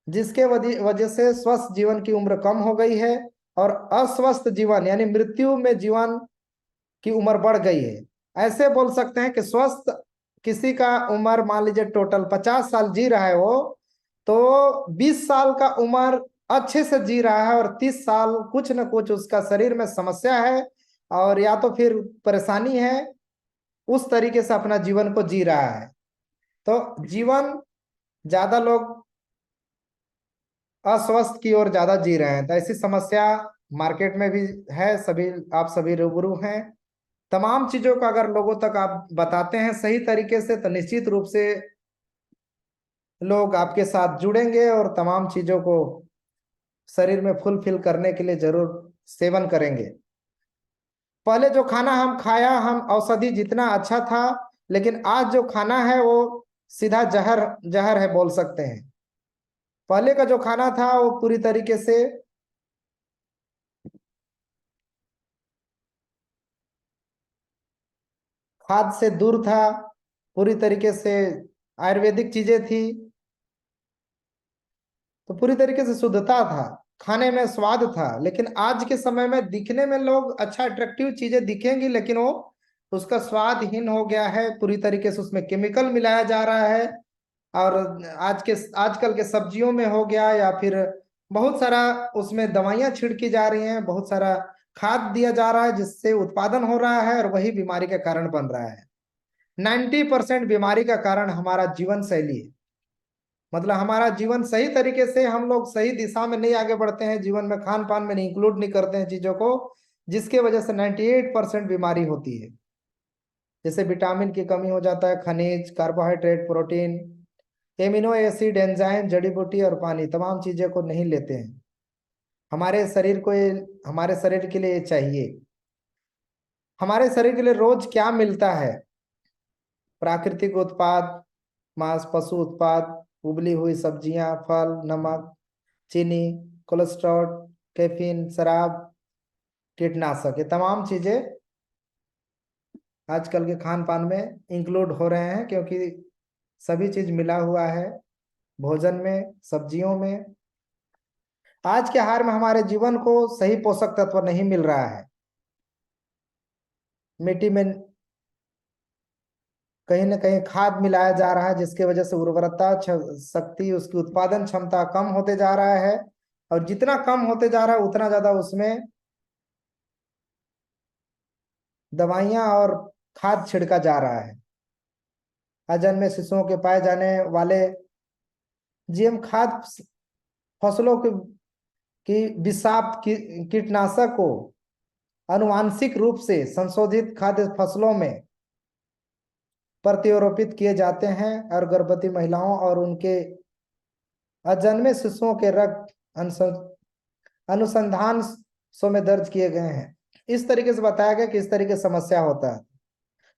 जिसके वजह से स्वस्थ जीवन की उम्र कम हो गई है और अस्वस्थ जीवन यानी मृत्यु में जीवन की उम्र बढ़ गई है। ऐसे बोल सकते हैं कि स्वस्थ किसी का उम्र मान लीजिए टोटल 50 साल जी रहा है वो, तो 20 साल का उम्र अच्छे से जी रहा है और 30 साल कुछ न कुछ उसका शरीर में समस्या है और या तो फिर परेशानी है, उस तरीके से अपना जीवन को जी रहा है। तो जीवन ज्यादा लोग अस्वस्थ की ओर ज्यादा जी रहे हैं। तो ऐसी समस्या मार्केट में भी है, सभी आप सभी रूबरू हैं। तमाम चीजों को अगर लोगों तक आप बताते हैं सही तरीके से, तो निश्चित रूप से लोग आपके साथ जुड़ेंगे और तमाम चीजों को शरीर में फुलफिल करने के लिए जरूर सेवन करेंगे। पहले जो खाना हम खाया, हम औषधि जितना अच्छा था, लेकिन आज जो खाना है वो सीधा जहर जहर है बोल सकते हैं। पहले का जो खाना था वो पूरी तरीके से खाद से दूर था, पूरी तरीके से आयुर्वेदिक चीजें थी, तो पूरी तरीके से शुद्धता था, खाने में स्वाद था। लेकिन आज के समय में दिखने में लोग अच्छा अट्रैक्टिव चीजें दिखेंगी, लेकिन वो उसका स्वादहीन हो गया है, पूरी तरीके से उसमें केमिकल मिलाया जा रहा है। और आजकल के सब्जियों में हो गया या फिर बहुत सारा उसमें दवाइयां छिड़की जा रही हैं, बहुत सारा खाद दिया जा रहा है, जिससे उत्पादन हो रहा है और वही बीमारी का कारण बन रहा है। 90% बीमारी का कारण हमारा जीवन शैली है। मतलब हमारा जीवन सही तरीके से, हम लोग सही दिशा में नहीं आगे बढ़ते हैं, जीवन में खान पान में नहीं इंक्लूड नहीं करते हैं चीजों को, जिसके वजह से 98% बीमारी होती है। जैसे विटामिन की कमी हो जाता है, खनिज, carbohydrate, protein, amino acid, enzyme, जड़ी बूटी और पानी, तमाम चीजें को नहीं लेते हैं। हमारे शरीर को ये, हमारे शरीर के लिए ये चाहिए। हमारे शरीर के लिए रोज क्या मिलता है? प्राकृतिक उत्पाद, मांस, पशु उत्पाद, उबली हुई सब्जियां, फल, नमक, चीनी, कोलेस्ट्रॉल, कैफीन, शराब, कीटनाशक, ये तमाम चीजें आजकल के खान पान में इंक्लूड हो रहे हैं, क्योंकि सभी चीज मिला हुआ है भोजन में, सब्जियों में। आज के आहार में हमारे जीवन को सही पोषक तत्व नहीं मिल रहा है। मिट्टी में कहीं ना कहीं खाद मिलाया जा रहा है, जिसकी वजह से उर्वरता शक्ति, उसकी उत्पादन क्षमता कम होते जा रहा है। और जितना कम होते जा रहा है उतना ज्यादा उसमें दवाइयां और खाद छिड़का जा रहा है। अजन्मे शिशुओं के पाए जाने वाले जीएम खाद फसलों की विषाक्त कीटनाशक को आनुवांशिक रूप से संशोधित खाद्य फसलों में प्रत्यारोपित किए जाते हैं, और गर्भवती महिलाओं और उनके अजन्मे शिशुओं के रक्त अनुसंधान सो में दर्ज किए गए हैं। इस तरीके से बताया गया कि इस तरीके से समस्या होता है।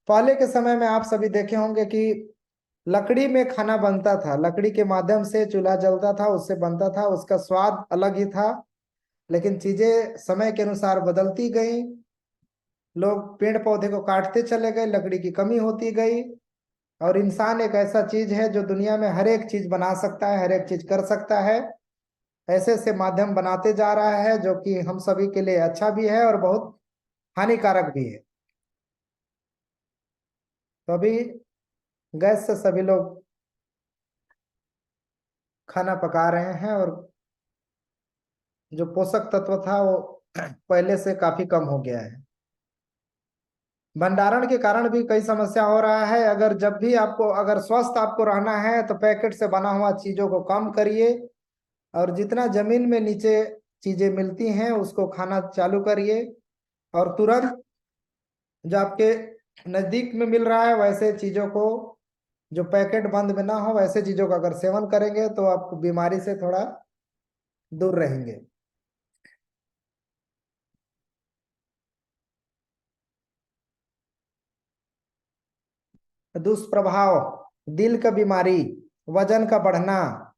पहले के समय में आप सभी देखे होंगे कि लकड़ी में खाना बनता था, लकड़ी के माध्यम से चूल्हा जलता था, उससे बनता था, उसका स्वाद अलग ही था। लेकिन चीजें समय के अनुसार बदलती गई, लोग पेड़ पौधे को काटते चले गए, लकड़ी की कमी होती गई, और इंसान एक ऐसा चीज है जो दुनिया में हर एक चीज बना सकता है, हर एक चीज कर सकता है। ऐसे ऐसे माध्यम बनाते जा रहा है जो कि हम सभी के लिए अच्छा भी है और बहुत हानिकारक भी है। तो अभी गैस से सभी लोग खाना पका रहे हैं, और जो पोषक तत्व था वो पहले से काफी कम हो गया है। भंडारण के कारण भी कई समस्या हो रहा है। अगर जब भी आपको, अगर स्वस्थ आपको रहना है तो पैकेट से बना हुआ चीजों को कम करिए, और जितना जमीन में नीचे चीजें मिलती हैं उसको खाना चालू करिए। और तुरंत जो आपके नजदीक में मिल रहा है वैसे चीजों को, जो पैकेट बंद में ना हो, वैसे चीजों का अगर सेवन करेंगे तो आप बीमारी से थोड़ा दूर रहेंगे। दुष्प्रभाव: दिल का बीमारी, वजन का बढ़ना,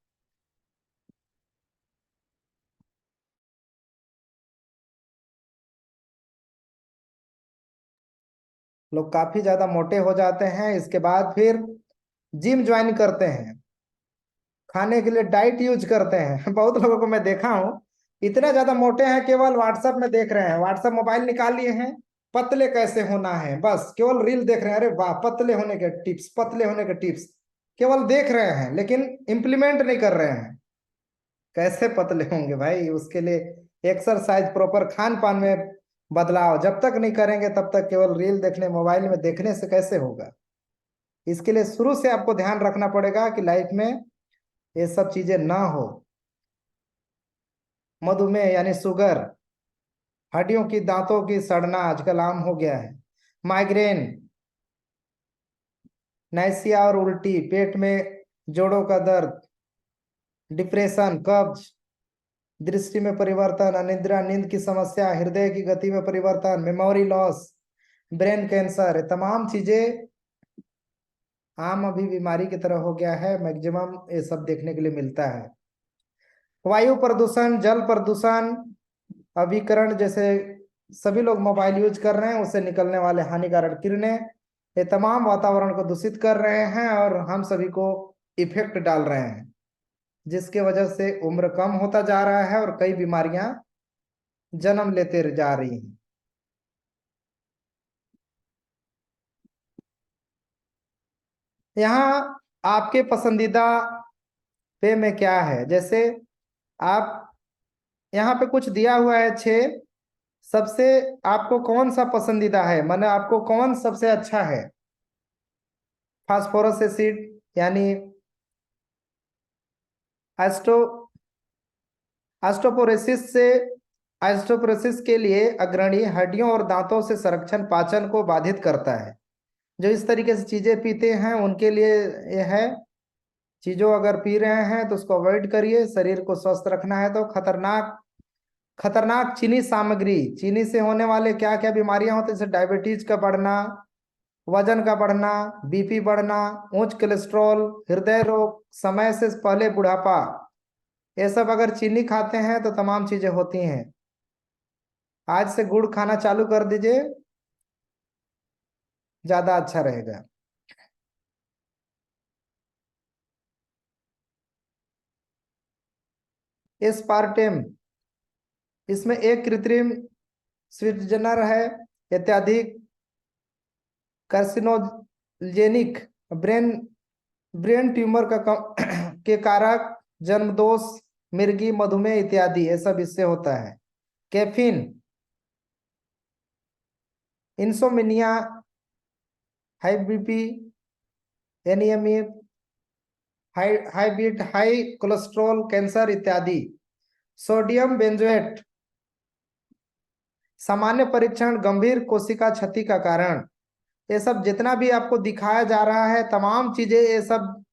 लोग काफी ज्यादा मोटे हो जाते हैं, इसके बाद फिर जिम ज्वाइन करते हैं, खाने के लिए डाइट यूज करते हैं। बहुत लोगों को मैं देखा हूँ, इतना ज्यादा मोटे हैं, केवल व्हाट्सएप में देख रहे हैं, व्हाट्सएप मोबाइल निकाल लिए हैं, पतले कैसे होना है, बस केवल रील देख रहे हैं, अरे वाह पतले होने के टिप्स, पतले होने के टिप्स, केवल देख रहे हैं लेकिन इम्प्लीमेंट नहीं कर रहे हैं। कैसे पतले होंगे भाई? उसके लिए एक्सरसाइज, प्रॉपर खान पान में बदलाव जब तक नहीं करेंगे तब तक केवल रील देखने, मोबाइल में देखने से कैसे होगा? इसके लिए शुरू से आपको ध्यान रखना पड़ेगा कि लाइफ में ये सब चीजें ना हो। मधुमेह यानी शुगर, हड्डियों की, दांतों की सड़ना आजकल आम हो गया है, माइग्रेन, नैसिया और उल्टी, पेट में जोड़ों का दर्द, डिप्रेशन, कब्ज, दृष्टि में परिवर्तन, अनिद्रा, नींद की समस्या, हृदय की गति में परिवर्तन, मेमोरी लॉस, ब्रेन कैंसर, ये तमाम चीजें आम अभी बीमारी की तरह हो गया है। मैक्सिमम ये सब देखने के लिए मिलता है। वायु प्रदूषण, जल प्रदूषण, अभिकरण, जैसे सभी लोग मोबाइल यूज कर रहे हैं, उससे निकलने वाले हानिकारक किरणें, ये तमाम वातावरण को दूषित कर रहे हैं और हम सभी को इफेक्ट डाल रहे हैं, जिसके वजह से उम्र कम होता जा रहा है और कई बीमारियां जन्म लेते जा रही हैं। यहाँ आपके पसंदीदा पे में क्या है? जैसे आप, यहाँ पे कुछ दिया हुआ है 6, सबसे आपको कौन सा पसंदीदा है, माने आपको कौन सबसे अच्छा है? फास्फोरस एसिड यानी एस्टो ऑस्टियोपोरोसिस के लिए अग्रणी हड्डियों और दांतों से संरक्षण पाचन को बाधित करता है। जो इस तरीके से चीजें पीते हैं उनके लिए यह है, चीजों अगर पी रहे हैं तो उसको अवॉइड करिए। शरीर को स्वस्थ रखना है तो खतरनाक खतरनाक चीनी सामग्री, चीनी से होने वाले क्या क्या बीमारियां होती हैं, जैसे डायबिटीज का बढ़ना, वजन का बढ़ना, बीपी बढ़ना, उच्च कोलेस्ट्रॉल, हृदय रोग, समय से पहले बुढ़ापा, ये सब अगर चीनी खाते हैं तो तमाम चीजें होती हैं। आज से गुड़ खाना चालू कर दीजिए, ज्यादा अच्छा रहेगा। एस्पार्टेम, इसमें एक कृत्रिम स्वीटनर है, अत्यधिक कार्सिनोजेनिक, ब्रेन ब्रेन ट्यूमर का के कारक, जन्मदोष, मिर्गी, मधुमेह इत्यादि ये सब इससे होता है। Caffeine, insomnia, high BP, anaemia, high beat, high cholesterol, cancer इत्यादि। सोडियम बेंजोएट, सामान्य परीक्षण, गंभीर कोशिका क्षति का कारण। ये सब जितना भी आपको दिखाया जा रहा है तमाम चीजें, ये सब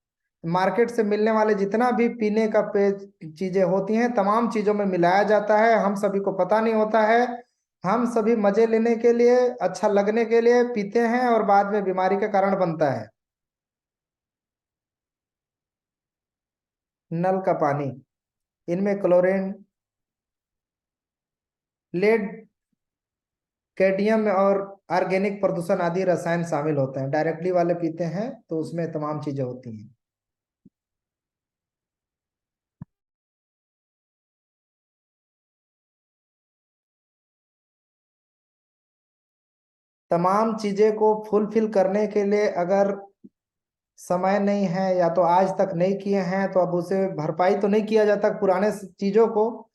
मार्केट से मिलने वाले जितना भी पीने का पे चीजें होती हैं तमाम चीजों में मिलाया जाता है। हम सभी को पता नहीं होता है, हम सभी मजे लेने के लिए, अच्छा लगने के लिए पीते हैं और बाद में बीमारी का कारण बनता है। नल का पानी, इनमें क्लोरीन, लेड, कैडमियम और ऑर्गेनिक प्रदूषण आदि रसायन शामिल होते हैं। डायरेक्टली वाले पीते हैं तो उसमें तमाम चीजें होती हैं। तमाम चीजें को फुलफिल करने के लिए अगर समय नहीं है या तो आज तक नहीं किए हैं तो अब उसे भरपाई तो नहीं किया जाता पुराने चीजों को,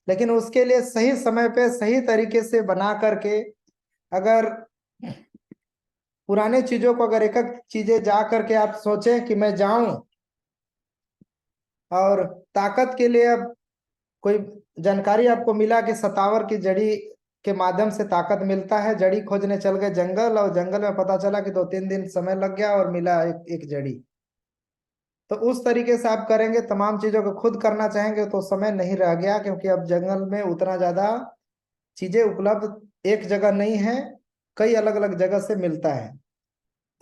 लेकिन उसके लिए सही समय पे सही तरीके से बना करके, अगर पुराने चीजों को अगर एक एक चीजें जा करके आप सोचें कि मैं जाऊं और ताकत के लिए अब कोई जानकारी आपको मिला कि सतावर की जड़ी के माध्यम से ताकत मिलता है, जड़ी खोजने चल गए जंगल और जंगल में पता चला कि 2-3 दिन समय लग गया और मिला एक जड़ी। तो उस तरीके से आप करेंगे, तमाम चीजों को खुद करना चाहेंगे तो समय नहीं रह गया, क्योंकि अब जंगल में उतना ज्यादा चीजें उपलब्ध एक जगह नहीं है, कई अलग अलग जगह से मिलता है।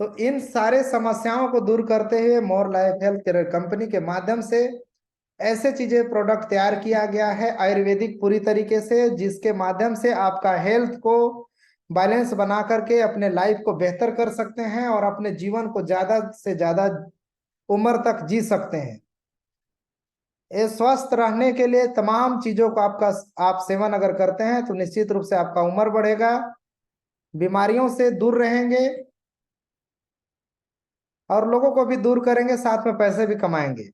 तो इन सारे समस्याओं को दूर करते हुए more life health care company के माध्यम से ऐसे चीजें प्रोडक्ट तैयार किया गया है आयुर्वेदिक पूरी तरीके से, जिसके माध्यम से आपका हेल्थ को बैलेंस बना करके अपने लाइफ को बेहतर कर सकते हैं और अपने जीवन को ज्यादा से ज्यादा उम्र तक जी सकते हैं। ये स्वस्थ रहने के लिए तमाम चीजों को आपका आप सेवन अगर करते हैं तो निश्चित रूप से आपका उम्र बढ़ेगा, बीमारियों से दूर रहेंगे और लोगों को भी दूर करेंगे, साथ में पैसे भी कमाएंगे।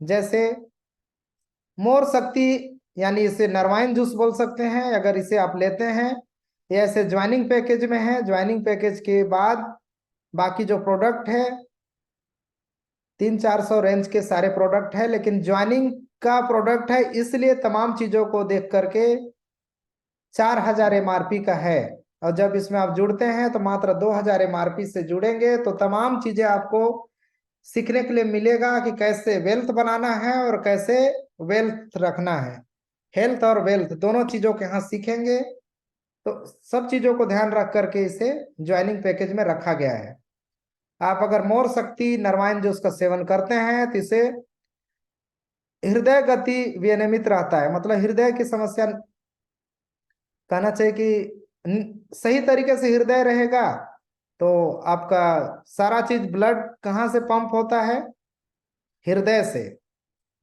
जैसे मोर शक्ति, यानी इसे नरवाइन जूस बोल सकते हैं, अगर इसे आप लेते हैं, ये ऐसे ज्वाइनिंग पैकेज में है। ज्वाइनिंग पैकेज के बाद बाकी जो प्रोडक्ट है 300-400 रेंज के सारे प्रोडक्ट है, लेकिन ज्वाइनिंग का प्रोडक्ट है इसलिए तमाम चीजों को देख करके 4000 MRP का है। और जब इसमें आप जुड़ते हैं तो मात्र 2000 MRP से जुड़ेंगे तो तमाम चीजें आपको सीखने के लिए मिलेगा कि कैसे वेल्थ बनाना है और कैसे वेल्थ रखना है। हेल्थ और वेल्थ दोनों चीजों के यहाँ सीखेंगे, तो सब चीजों को ध्यान रख करके इसे ज्वाइनिंग पैकेज में रखा गया है। आप अगर मोर शक्ति नरवाइन जूस का सेवन करते हैं तो इसे हृदय गति विनियमित रहता है, मतलब हृदय की समस्या, कहना चाहिए कि सही तरीके से हृदय रहेगा तो आपका सारा चीज ब्लड कहाँ से पंप होता है, हृदय से।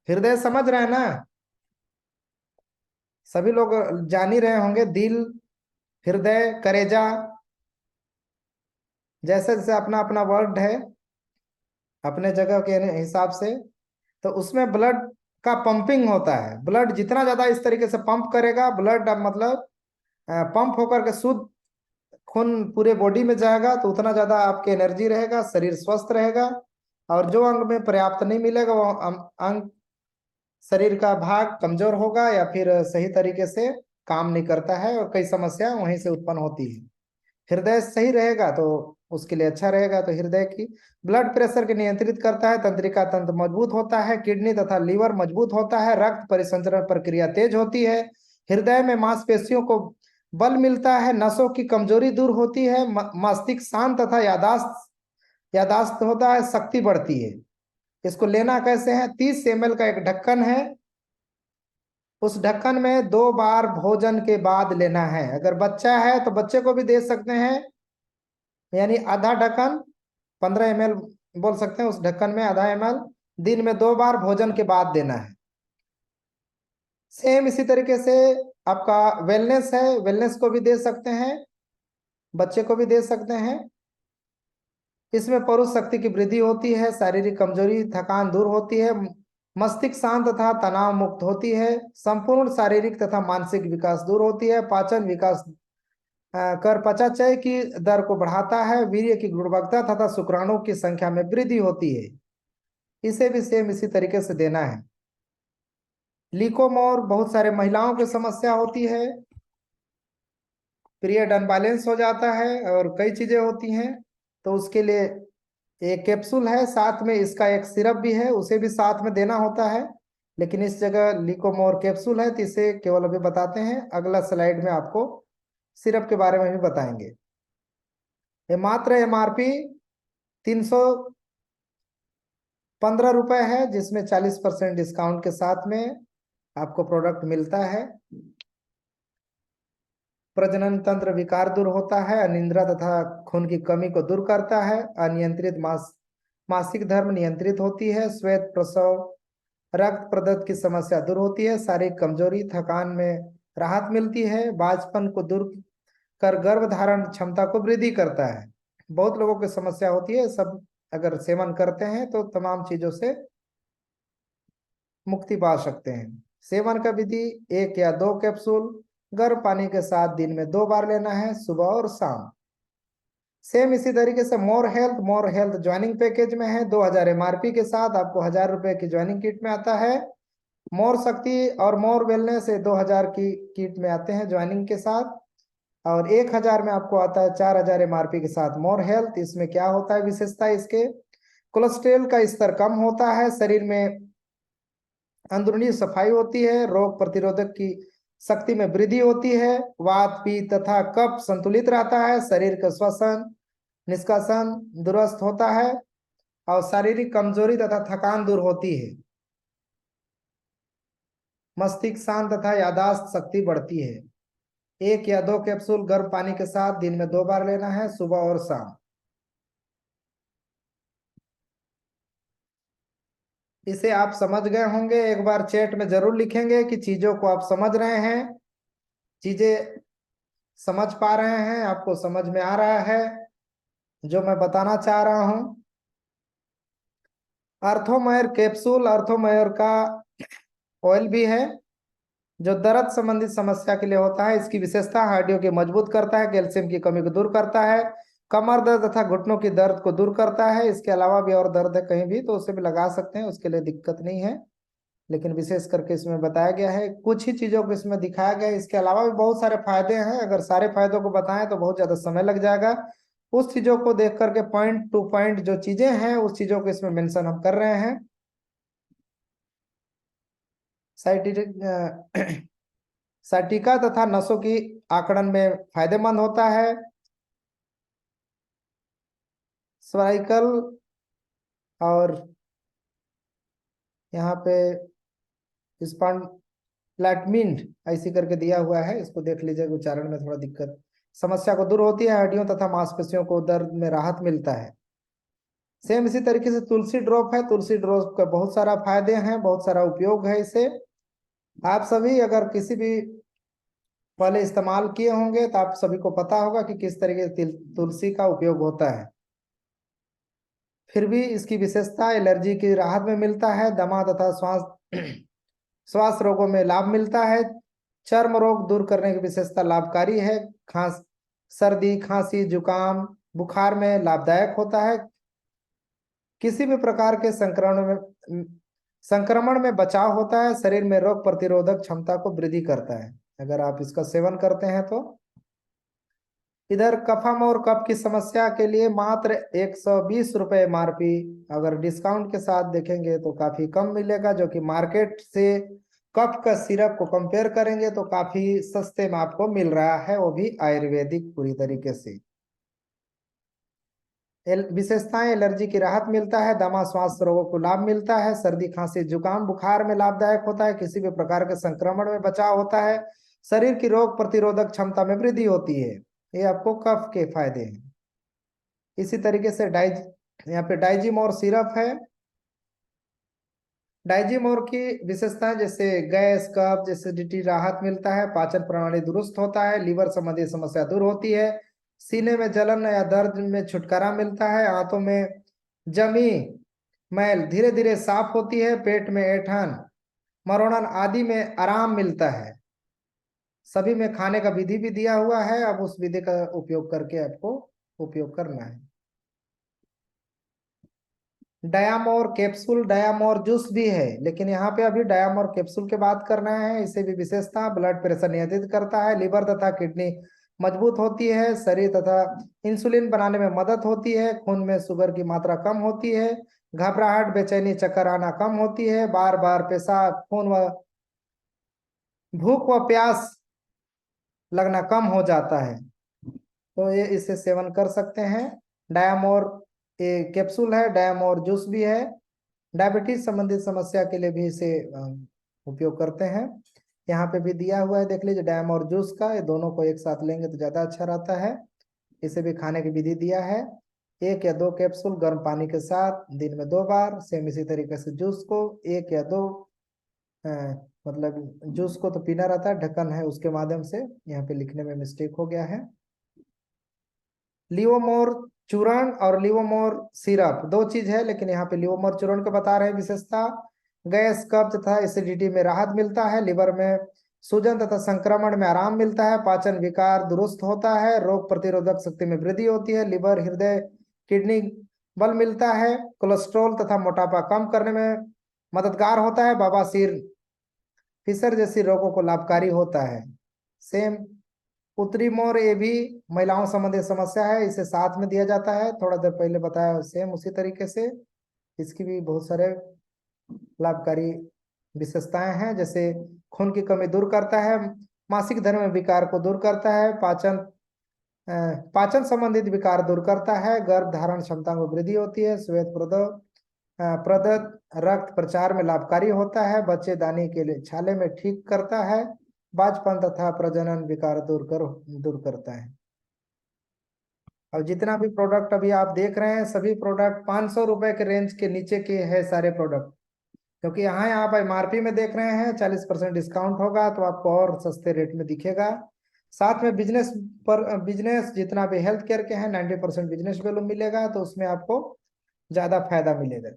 हृदय समझ रहे हैं ना, सभी लोग जान ही रहे होंगे, दिल, हृदय, करेजा, जैसे जैसे अपना अपना वर्ड है अपने जगह के हिसाब से, तो उसमें ब्लड का पंपिंग होता है। ब्लड जितना ज्यादा इस तरीके से पंप करेगा, ब्लड मतलब पंप होकर के शुद्ध खून पूरे बॉडी में जाएगा तो उतना ज्यादा आपकी एनर्जी रहेगा, शरीर स्वस्थ रहेगा। और जो अंग में पर्याप्त नहीं मिलेगा वो अंग शरीर का भाग कमजोर होगा या फिर सही तरीके से काम नहीं करता है और कई समस्या वहीं से उत्पन्न होती है। हृदय सही रहेगा तो उसके लिए अच्छा रहेगा। तो हृदय की ब्लड प्रेशर के नियंत्रित करता है, तंत्रिका तंत्र मजबूत होता है, किडनी तथा लीवर मजबूत होता है, रक्त परिसंचरण प्रक्रिया तेज होती है, हृदय में मांसपेशियों को बल मिलता है, नसों की कमजोरी दूर होती है, मस्तिष्क शांत तथा यादाश्त यादाश्त होता है, शक्ति बढ़ती है। इसको लेना कैसे है? 30 ml का एक ढक्कन है, उस ढक्कन में 2 बार भोजन के बाद लेना है। अगर बच्चा है तो बच्चे को भी दे सकते हैं, यानी आधा ढक्कन 15 ml बोल सकते हैं, उस ढक्कन में आधा ml दिन में 2 बार भोजन के बाद देना है। सेम इसी तरीके से आपका वेलनेस है, वेलनेस को भी दे सकते हैं, बच्चे को भी दे सकते हैं। इसमें पुरुष शक्ति की वृद्धि होती है, शारीरिक कमजोरी थकान दूर होती है, मस्तिष्क शांत तथा तनाव मुक्त होती है, संपूर्ण शारीरिक तथा मानसिक विकास दूर होती है, पाचन विकास कर पचाचय की दर को बढ़ाता है, वीर्य की गुणवत्ता तथा शुक्राणुओं की संख्या में वृद्धि होती है। इसे भी सेम इसी तरीके से देना है। लिकोमोर बहुत सारे महिलाओं की समस्या होती है, पीरियड अनबैलेंस हो जाता है और कई चीजें होती हैं, तो उसके लिए एक कैप्सूल है, साथ में इसका एक सिरप भी है, उसे भी साथ में देना होता है। लेकिन इस जगह लिकोमोर कैप्सूल है तो इसे केवल अभी बताते हैं, अगला स्लाइड में आपको सिरप के बारे में भी बताएंगे। ये मात्र MRP 315 रुपये है, जिसमें 40% डिस्काउंट के साथ में आपको प्रोडक्ट मिलता है। प्रजनन तंत्र विकार दूर होता है, अनिद्रा तथा खून की कमी को दूर करता है, अनियंत्रित मासिक धर्म नियंत्रित होती है, श्वेत प्रसव रक्त प्रदत्त की समस्या दूर होती है, शारीरिक कमजोरी थकान में राहत मिलती है, बांझपन को दूर कर गर्भ धारण क्षमता को वृद्धि करता है। बहुत लोगों की समस्या होती है, सब अगर सेवन करते हैं तो तमाम चीजों से मुक्ति पा सकते हैं। सेवन का विधि 1 या 2 कैप्सूल गर्म पानी के साथ दिन में 2 बार लेना है, सुबह और शाम। सेम इसी तरीके से मोर हेल्थ ज्वाइनिंग पैकेज में है, 2000 MRP के साथ आपको 1000 रुपये की ज्वाइनिंग किट में आता है। मोर शक्ति और मोर वेलनेस से 2000 की किट में आते हैं ज्वाइनिंग के साथ, और 1000 में आपको आता है 4000 MRP के साथ मोर हेल्थ। इसमें क्या होता है विशेषता? इसके कोलेस्ट्रॉल का स्तर कम होता है, शरीर में अंदरूनी सफाई होती है, रोग प्रतिरोधक की शक्ति में वृद्धि होती है, वात पित्त तथा कफ संतुलित रहता है, शरीर का श्वसन निष्कासन दुरुस्त होता है और शारीरिक कमजोरी तथा थकान दूर होती है, मस्तिष्क शांत तथा यादाश्त शक्ति बढ़ती है। 1 या 2 कैप्सूल गर्म पानी के साथ दिन में 2 बार लेना है, सुबह और शाम। इसे आप समझ गए होंगे, एक बार चैट में जरूर लिखेंगे कि चीजों को आप समझ रहे हैं, चीजें समझ पा रहे हैं, आपको समझ में आ रहा है जो मैं बताना चाह रहा हूं। अर्थोमेयर कैप्सूल, अर्थोमेयर का ऑयल भी है जो दर्द संबंधित समस्या के लिए होता है। इसकी विशेषता हड्डियों की मजबूत करता है, कैल्शियम की कमी को दूर करता है, कमर दर्द तथा घुटनों की दर्द को दूर करता है। इसके अलावा भी और दर्द है कहीं भी तो उसे भी लगा सकते हैं, उसके लिए दिक्कत नहीं है, लेकिन विशेष करके इसमें बताया गया है, कुछ ही चीजों को इसमें दिखाया गया है। इसके अलावा भी बहुत सारे फायदे हैं, अगर सारे फायदों को बताएं तो बहुत ज्यादा समय लग जाएगा। उस चीजों को देख करके पॉइंट टू पॉइंट जो चीजें हैं उस चीजों को इसमें मेंशन हम कर रहे हैं। साइटिक साइटिका तथा नसों की आकड़न में फायदेमंद होता है, सर्वाइकल और यहाँ पे स्पॉन्डिलाइटमिंट ऐसी करके दिया हुआ है, इसको देख लीजिएगा, उच्चारण में थोड़ा दिक्कत। समस्या को दूर होती है, हड्डियों तथा मांसपेशियों को दर्द में राहत मिलता है। सेम इसी तरीके से तुलसी ड्रॉप है, तुलसी ड्रॉप का बहुत सारा फायदे हैं, बहुत सारा उपयोग है। इसे आप सभी अगर किसी भी पहले इस्तेमाल किए होंगे तो आप सभी को पता होगा कि किस तरीके से तुलसी का उपयोग होता है। फिर भी इसकी विशेषता एलर्जी की राहत में मिलता है, दमा तथा श्वास रोगों में लाभ मिलता है, चर्म रोग दूर करने की विशेषता लाभकारी है, सर्दी खांसी जुकाम बुखार में लाभदायक होता है, किसी भी प्रकार के संक्रमण में बचाव होता है, शरीर में रोग प्रतिरोधक क्षमता को वृद्धि करता है अगर आप इसका सेवन करते हैं तो। इधर कफम और कफ की समस्या के लिए मात्र 120 रुपये MRP, अगर डिस्काउंट के साथ देखेंगे तो काफी कम मिलेगा, जो कि मार्केट से कफ का सिरप को कंपेयर करेंगे तो काफी सस्ते में आपको मिल रहा है, वो भी आयुर्वेदिक पूरी तरीके से। विशेषताएं, एलर्जी की राहत मिलता है, दमा स्वास्थ्य रोगों को लाभ मिलता है, सर्दी खांसी जुकाम बुखार में लाभदायक होता है, किसी भी प्रकार के संक्रमण में बचाव होता है, शरीर की रोग प्रतिरोधक क्षमता में वृद्धि होती है। ये आपको कफ के फायदे हैं। इसी तरीके से यहाँ पे डाइजीमोर सिरप है। डाइजीमोर की विशेषताएं जैसे गैस कब्ज एसिडिटी राहत मिलता है, पाचन प्रणाली दुरुस्त होता है, लीवर संबंधी समस्या दूर होती है, सीने में जलन या दर्द में छुटकारा मिलता है, आंतों में जमी मैल धीरे धीरे साफ होती है, पेट में ऐंठन मरोड़न आदि में आराम मिलता है। सभी में खाने का विधि भी दिया हुआ है, अब उस विधि का उपयोग करके आपको उपयोग करना है। डायामोर कैप्सूल, डायामोर जूस भी है, लेकिन यहाँ पे अभी डायामोर कैप्सूल के बात करना है। इसे भी विशेषता, ब्लड प्रेशर नियंत्रित करता है, लिवर तथा किडनी मजबूत होती है, शरीर तथा इंसुलिन बनाने में मदद होती है, खून में शुगर की मात्रा कम होती है, घबराहट बेचैनी चक्कर आना कम होती है, बार बार पेशाब खून व भूख व प्यास लगना कम हो जाता है, तो ये इसे सेवन कर सकते हैं। डायामोर ये कैप्सूल है, डायामोर जूस भी है। डायबिटीज संबंधित समस्या के लिए भी इसे उपयोग करते हैं। यहाँ पे भी दिया हुआ है, देख लीजिए डायामोर जूस का, ये दोनों को एक साथ लेंगे तो ज़्यादा अच्छा रहता है। इसे भी खाने की विधि दिया है, 1 या 2 कैप्सूल गर्म पानी के साथ दिन में 2 बार। सेम इसी तरीके से जूस को 1 या 2 मतलब जूस को तो पीना रहता है, ढक्कन है उसके माध्यम से, यहाँ पे लिखने में मिस्टेक हो गया है। लिवोमोर चूर्ण और लिवोमोर सिरप दो चीज है, लेकिन यहाँ पे लिवोमोर चूर्ण को बता रहे हैं विशेषता। गैस कब्ज तथा एसिडिटी में राहत मिलता है, लिवर में सूजन तथा संक्रमण में आराम मिलता है, पाचन विकार दुरुस्त होता है, रोग प्रतिरोधक शक्ति में वृद्धि होती है, लिवर हृदय किडनी बल मिलता है, कोलेस्ट्रॉल तथा मोटापा कम करने में मददगार होता है, बवासीर फिशर जैसी रोगों को लाभकारी होता है। सेम उत्तरी मोर, ये भी महिलाओं संबंधी समस्या है, इसे साथ में दिया जाता है, थोड़ा देर पहले बताया सेम उसी तरीके से। इसकी भी बहुत सारे लाभकारी विशेषताएं हैं, जैसे खून की कमी दूर करता है, मासिक धर्म में विकार को दूर करता है, पाचन संबंधित विकार दूर करता है, गर्भ धारण क्षमता में वृद्धि होती है, श्वेत प्रदत्त रक्त प्रचार में लाभकारी होता है, बच्चेदानी के लिए छाले में ठीक करता है, बाजपन तथा प्रजनन विकार दूर करता है। और जितना भी प्रोडक्ट अभी आप देख रहे हैं, सभी प्रोडक्ट 500 रुपए के रेंज के नीचे के है सारे प्रोडक्ट, क्योंकि यहाँ आप MRP में देख रहे हैं, 40% डिस्काउंट होगा तो आपको और सस्ते रेट में दिखेगा। साथ में बिजनेस जितना भी हेल्थ केयर के हैं 90% बिजनेस वैल्यू मिलेगा, तो उसमें आपको ज्यादा फायदा मिलेगा।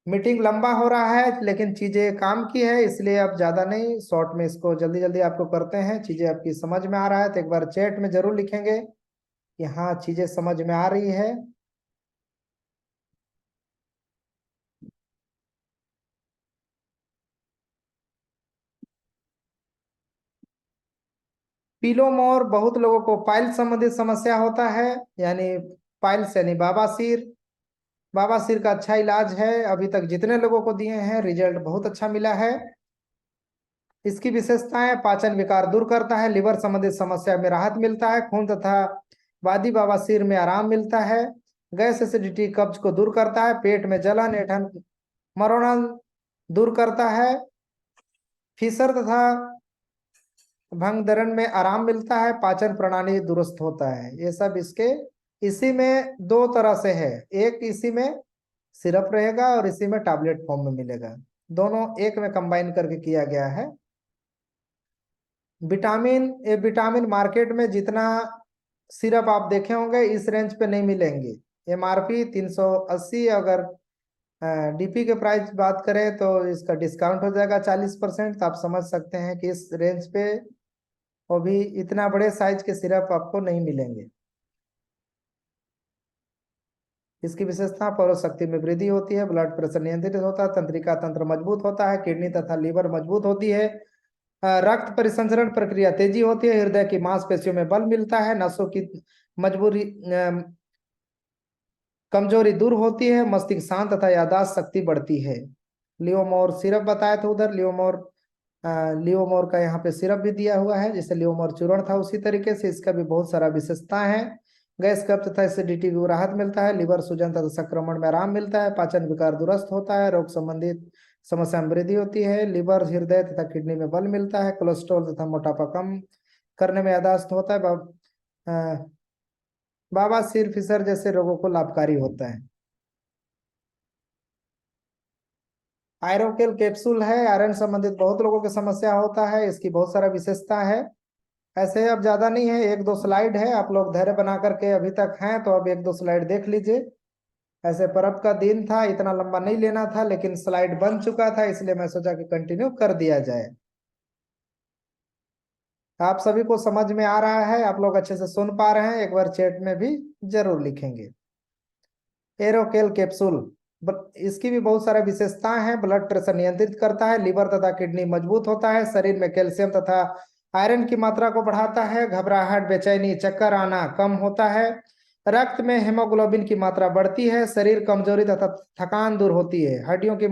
मीटिंग लंबा हो रहा है, लेकिन चीजें काम की है, इसलिए अब ज्यादा नहीं, शॉर्ट में इसको जल्दी जल्दी आपको करते हैं। चीजें आपकी समझ में आ रहा है तो एक बार चैट में जरूर लिखेंगे कि हाँ चीजें समझ में आ रही है। पीलोमोर, बहुत लोगों को पाइल्स संबंधित समस्या होता है, यानी पाइल्स यानी बाबासीर। बाबासीर का अच्छा इलाज है, अभी तक जितने लोगों को दिए हैं रिजल्ट बहुत अच्छा मिला है। इसकी विशेषताएं, पाचन विकार दूर करता है, लिवर संबंधित समस्या में राहत मिलता है, खून तथा वादी बवासीर में आराम मिलता है, गैस एसिडिटी कब्ज को दूर करता है, पेट में जलन ऐंठन मरोड़न दूर करता है, फीसर तथा भंगदरण में आराम मिलता है, पाचन प्रणाली दुरुस्त होता है। ये सब इसके इसी में 2 तरह से है, एक इसी में सिरप रहेगा और इसी में टैबलेट फॉर्म में मिलेगा, दोनों एक में कंबाइन करके किया गया है। विटामिन, ये विटामिन मार्केट में जितना सिरप आप देखे होंगे इस रेंज पे नहीं मिलेंगे। MRP 380, अगर DP के प्राइस बात करें तो इसका डिस्काउंट हो जाएगा 40%, तो आप समझ सकते हैं कि इस रेंज पे वो भी इतना बड़े साइज के सिरप आपको नहीं मिलेंगे। इसकी विशेषता पौरुष शक्ति में वृद्धि होती है, ब्लड प्रेशर नियंत्रित होता है, तंत्रिका तंत्र मजबूत होता है, किडनी तथा लीवर मजबूत होती है, रक्त परिसंचरण प्रक्रिया तेजी होती है, हृदय की मांसपेशियों में बल मिलता है, नसों की मजबूरी कमजोरी दूर होती है, मस्तिष्क शांत तथा याददाश्त शक्ति बढ़ती है। लियोमोर सिरप बताया था उधर, लियोमोर का यहाँ पे सिरप भी दिया हुआ है, जैसे लियोमोर चूर्ण था उसी तरीके से इसका भी बहुत सारा विशेषता है। गैस कफ तथा एसिडिटी को राहत मिलता है, लिवर सूजन तथा संक्रमण में आराम मिलता है, पाचन विकार दुरुस्त होता है, रोग संबंधित समस्या में वृद्धि होती है, लिवर हृदय तथा किडनी में बल मिलता है, कोलेस्ट्रॉल तथा मोटापा कम करने में याददाश्त होता है, बाबा सिर फिसर जैसे रोगों को लाभकारी होता है। आयरोकेल कैप्सूल है, आयरन संबंधित बहुत लोगों की समस्या होता है, इसकी बहुत सारा विशेषता है। ऐसे अब ज्यादा नहीं है, एक दो स्लाइड है, आप लोग धैर्य बना करके अभी तक हैं तो अब एक दो स्लाइड देख लीजिए। ऐसे पर्व का दिन था, इतना लंबा नहीं लेना था, लेकिन स्लाइड बन चुका था इसलिए मैं सोचा कि कंटिन्यू कर दिया जाए। आप सभी को समझ में आ रहा है, आप लोग अच्छे से सुन पा रहे हैं, एक बार चैट में भी जरूर लिखेंगे। एरोकेल कैप्सूल, इसकी भी बहुत सारे विशेषताएं हैं। ब्लड प्रेशर नियंत्रित करता है, लीवर तथा किडनी मजबूत होता है, शरीर में कैल्शियम तथा आयरन की मात्रा को बढ़ाता है, घबराहट बेचैनी चक्कर आना कम होता है, रक्त में हेमोग्लोबिन की मात्रा बढ़ती है, शरीर कमजोरी तथा थकान दूर होती है, हड्डियों की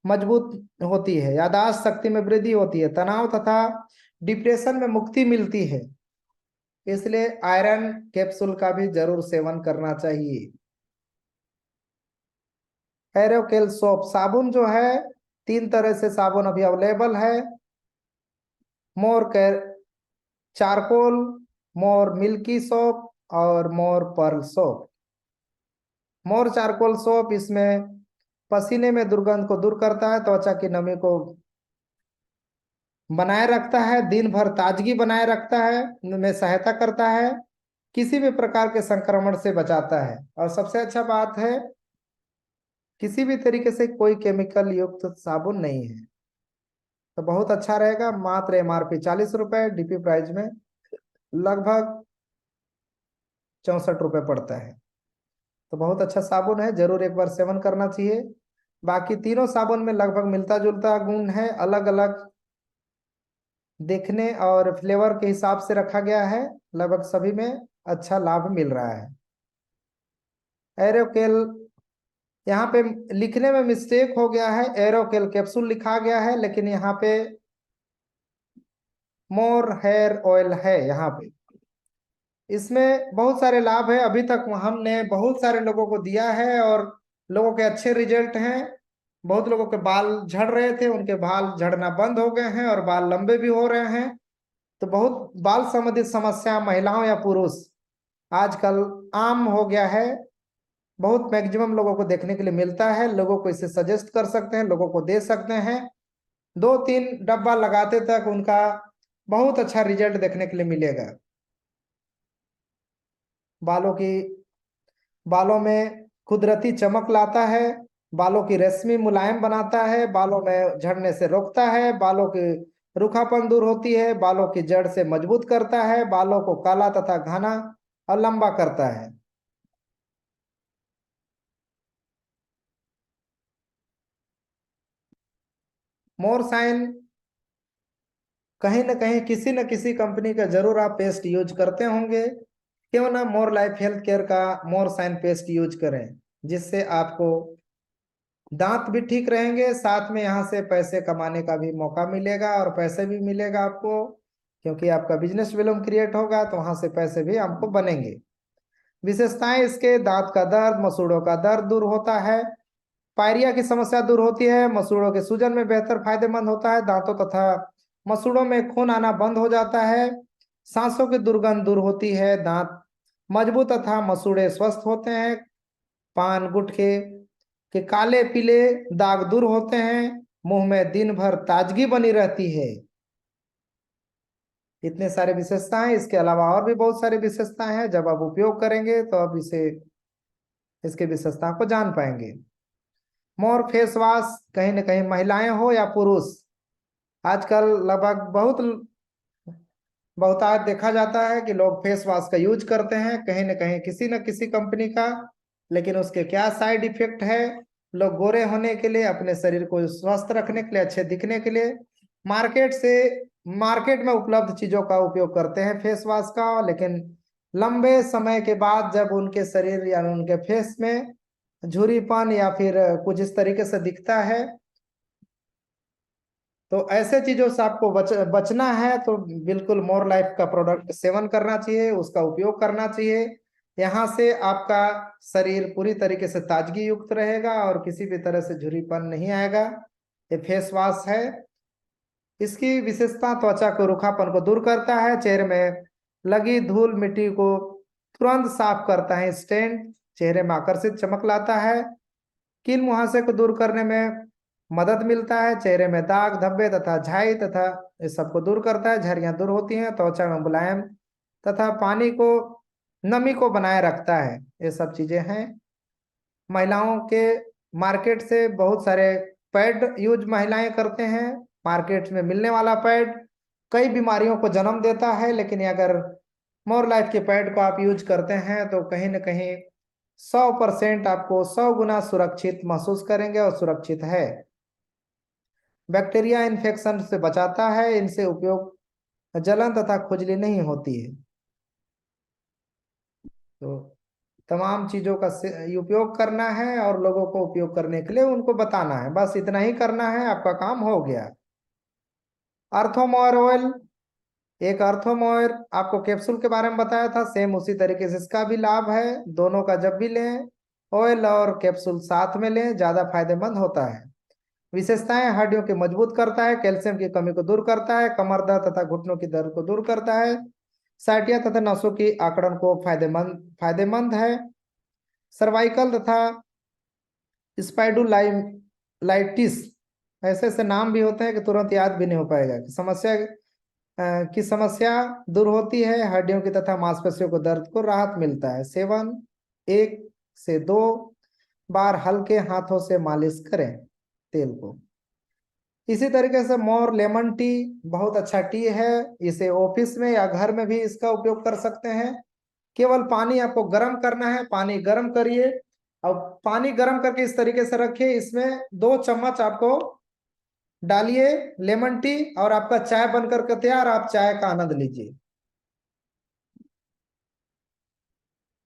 मजबूत होती है, याददाश्त शक्ति में वृद्धि होती है, तनाव तथा डिप्रेशन में मुक्ति मिलती है। इसलिए आयरन कैप्सूल का भी जरूर सेवन करना चाहिए। एरोकेल सोप साबुन जो है, 3 तरह से साबुन अभी अवेलेबल है। मोर कैर चारकोल, मोर मिल्की सोप और मोर पर्ल सोप। मोर चारकोल सोप इसमें पसीने में दुर्गंध को दूर करता है, त्वचा की नमी को बनाए रखता है, दिन भर ताजगी बनाए रखता है, में सहायता करता है, किसी भी प्रकार के संक्रमण से बचाता है, और सबसे अच्छा बात है किसी भी तरीके से कोई केमिकल युक्त साबुन नहीं है, तो बहुत अच्छा रहेगा। मात्र MRP 40 रुपए, डीपी प्राइस में लगभग 64 रुपए पड़ता है। तो बहुत अच्छा साबुन है, जरूर एक बार सेवन करना चाहिए। बाकी तीनों साबुन में लगभग मिलता जुलता गुण है, अलग अलग देखने और फ्लेवर के हिसाब से रखा गया है, लगभग सभी में अच्छा लाभ मिल रहा है। एरोकेल, यहाँ पे लिखने में मिस्टेक हो गया है, एरोकेल कैप्सूल लिखा गया है, लेकिन यहाँ पे मोर हेयर ऑयल है। यहाँ पे इसमें बहुत सारे लाभ है, अभी तक हमने बहुत सारे लोगों को दिया है और लोगों के अच्छे रिजल्ट हैं। बहुत लोगों के बाल झड़ रहे थे, उनके बाल झड़ना बंद हो गए हैं और बाल लंबे भी हो रहे हैं। तो बहुत बाल संबंधित समस्या महिलाओं या पुरुष आजकल आम हो गया है, बहुत मैक्सिमम लोगों को देखने के लिए मिलता है। लोगों को इसे सजेस्ट कर सकते हैं, लोगों को दे सकते हैं, 2-3 डब्बा लगाते तक उनका बहुत अच्छा रिजल्ट देखने के लिए मिलेगा। बालों में कुदरती चमक लाता है, बालों की रेशमी मुलायम बनाता है, बालों में झड़ने से रोकता है, बालों की रूखापन दूर होती है, बालों की जड़ से मजबूत करता है, बालों को काला तथा घना और लंबा करता है। मोर साइन कहीं ना कहीं किसी न किसी कंपनी का जरूर आप पेस्ट यूज करते होंगे, क्यों ना मोर लाइफ हेल्थ केयर का मोर साइन पेस्ट यूज करें, जिससे आपको दांत भी ठीक रहेंगे, साथ में यहाँ से पैसे कमाने का भी मौका मिलेगा और पैसे भी मिलेगा आपको, क्योंकि आपका बिजनेस वॉल्यूम क्रिएट होगा तो वहां से पैसे भी आपको बनेंगे। विशेषताएं इसके, दांत का दर्द, मसूड़ों का दर्द दूर होता है, पायरिया की समस्या दूर होती है, मसूड़ों के सूजन में बेहतर फायदेमंद होता है, दांतों तथा मसूड़ों में खून आना बंद हो जाता है, सांसों की दुर्गंध दूर होती है, दांत मजबूत तथा मसूड़े स्वस्थ होते हैं, पान गुटखे के काले पीले दाग दूर होते हैं, मुंह में दिन भर ताजगी बनी रहती है। इतने सारे विशेषताएं, इसके अलावा और भी बहुत सारी विशेषताएं हैं, जब आप उपयोग करेंगे तो आप इसके विशेषता को जान पाएंगे। मोर फेस वॉश, कहीं ना कहीं महिलाएं हो या पुरुष, आजकल लगभग बहुतायत देखा जाता है कि लोग फेस वॉश का यूज करते हैं, कहीं ना कहीं किसी न किसी कंपनी का, लेकिन उसके क्या साइड इफेक्ट है? लोग गोरे होने के लिए, अपने शरीर को स्वस्थ रखने के लिए, अच्छे दिखने के लिए मार्केट में उपलब्ध चीजों का उपयोग करते हैं फेस वॉश का, लेकिन लंबे समय के बाद जब उनके शरीर या उनके फेस में झुर्रीपन या फिर कुछ इस तरीके से दिखता है, तो ऐसे चीजों से आपको बचना है तो बिल्कुल मोर लाइफ का प्रोडक्ट सेवन करना चाहिए, उसका उपयोग करना चाहिए। यहाँ से आपका शरीर पूरी तरीके से ताजगी युक्त रहेगा और किसी भी तरह से झुर्रीपन नहीं आएगा। ये फेस वॉश है। इसकी विशेषता त्वचा को रूखापन को दूर करता है, चेहरे में लगी धूल मिट्टी को तुरंत साफ करता है, स्टेन चेहरे में आकर्षित चमक लाता है, कील मुहासे को दूर करने में मदद मिलता है, चेहरे में दाग धब्बे तथा झाई तथा इस सबको दूर करता है, झरियां दूर होती हैं, त्वचा में मुलायम तथा पानी को नमी को बनाए रखता है। ये सब चीजें हैं। महिलाओं के मार्केट से बहुत सारे पैड यूज महिलाएं करते हैं। मार्केट में मिलने वाला पैड कई बीमारियों को जन्म देता है, लेकिन अगर मोर लाइफ के पैड को आप यूज करते हैं तो कहीं ना कहीं 100% आपको 100 गुना सुरक्षित महसूस करेंगे और सुरक्षित है। बैक्टीरिया इन्फेक्शन से बचाता है, इनसे उपयोग जलन तथा खुजली नहीं होती है। तो तमाम चीजों का उपयोग करना है और लोगों को उपयोग करने के लिए उनको बताना है, बस इतना ही करना है, आपका काम हो गया। अर्थोमोर ऑयल, एक अर्थोमोर आपको कैप्सूल के बारे में बताया था, सेम उसी तरीके से इसका भी लाभ है। दोनों का जब भी लें, ऑयल और कैप्सूल साथ में लें, ज्यादा फायदेमंद होता है। विशेषताएं: हड्डियों की मजबूत करता है, कैल्शियम की कमी को दूर करता है, कमर दर्द तथा घुटनों की दर्द को दूर करता है, साइटिया तथा नसों की आकड़न को फायदेमंद है। सर्वाइकल तथा स्पाइडुलाइटिस, ऐसे ऐसे नाम भी होते हैं कि तुरंत याद भी नहीं हो पाएगा, की समस्या दूर होती है। हड्डियों की तथा मांसपेशियों को दर्द को राहत मिलता है। सेवन 1 से 2 बार हल्के हाथों से मालिश करें तेल को। इसी तरीके से मोर लेमन टी बहुत अच्छा टी है, इसे ऑफिस में या घर में भी इसका उपयोग कर सकते हैं। केवल पानी आपको गर्म करना है, पानी गर्म करिए और पानी गर्म करके इस तरीके से रखिए, इसमें 2 चम्मच आपको डालिए लेमन टी और आपका चाय बनकर के तैयार, आप चाय का आनंद लीजिए।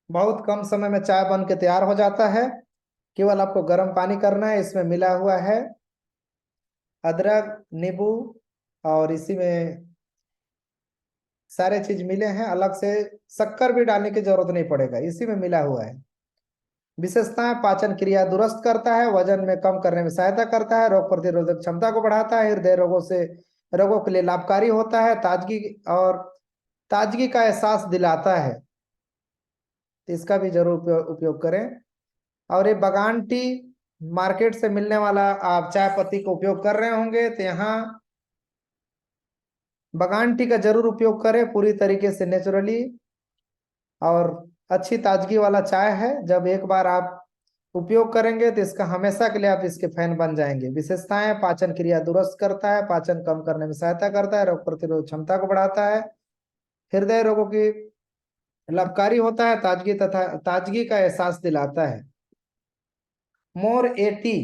बहुत कम समय में चाय बन के तैयार हो जाता है। केवल आपको गर्म पानी करना है, इसमें मिला हुआ है अदरक, नींबू और इसी में सारे चीज मिले हैं, अलग से शक्कर भी डालने की जरूरत नहीं पड़ेगा, इसी में मिला हुआ है। विशेषताएं: पाचन क्रिया दुरुस्त करता है, वजन में कम करने में सहायता करता है, रोग प्रतिरोधक क्षमता को बढ़ाता है, हृदय रोगों के लिए लाभकारी होता है, ताजगी का एहसास दिलाता है। तो इसका भी जरूर उपयोग करें। और ये बगान टी मार्केट से मिलने वाला, आप चाय पत्ती का उपयोग कर रहे होंगे तो यहाँ बगान टी का जरूर उपयोग करें, पूरी तरीके से नेचुरली और अच्छी ताजगी वाला चाय है। जब एक बार आप उपयोग करेंगे तो इसका हमेशा के लिए आप इसके फैन बन जाएंगे। विशेषताएं: पाचन क्रिया दुरुस्त करता है, पाचन कम करने में सहायता करता है, रोग प्रतिरोधक क्षमता को बढ़ाता है, हृदय रोगों की लाभकारी होता है, ताजगी का एहसास दिलाता है। मोर 80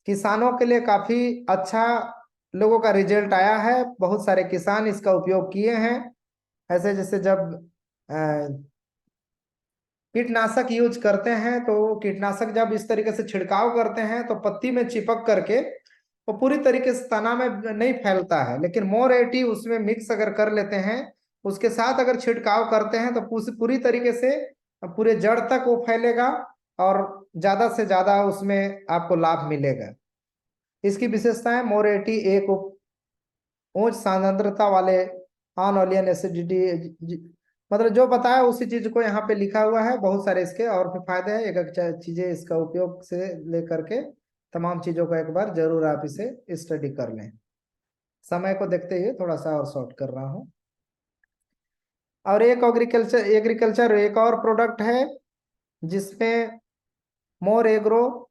किसानों के लिए काफी अच्छा लोगों का रिजल्ट आया है, बहुत सारे किसान इसका उपयोग किए हैं। ऐसे जैसे जब कीटनाशक यूज करते हैं तो कीटनाशक जब इस तरीके से छिड़काव करते हैं तो पत्ती में चिपक करके वो पूरी तरीके से तना में नहीं फैलता है, लेकिन मोर 80 उसमें मिक्स अगर कर लेते हैं, उसके साथ अगर छिड़काव करते हैं तो पूरी तरीके से पूरे जड़ तक वो फैलेगा और ज्यादा से ज्यादा उसमें आपको लाभ मिलेगा। इसकी विशेषताएं: मोर 80 एक उच्च सांद्रता वाले ऑलियन एसिडिटी, मतलब जो बताया उसी चीज को यहाँ पे लिखा हुआ है। बहुत सारे इसके और भी फायदे हैं, एक एक चीजें इसका उपयोग से लेकर के तमाम चीजों को एक बार जरूर आप इसे स्टडी कर लें। समय को देखते हुए थोड़ा सा और शॉर्ट कर रहा हूँ। और एक एग्रीकल्चर एक और प्रोडक्ट है जिसमें मोर एग्रो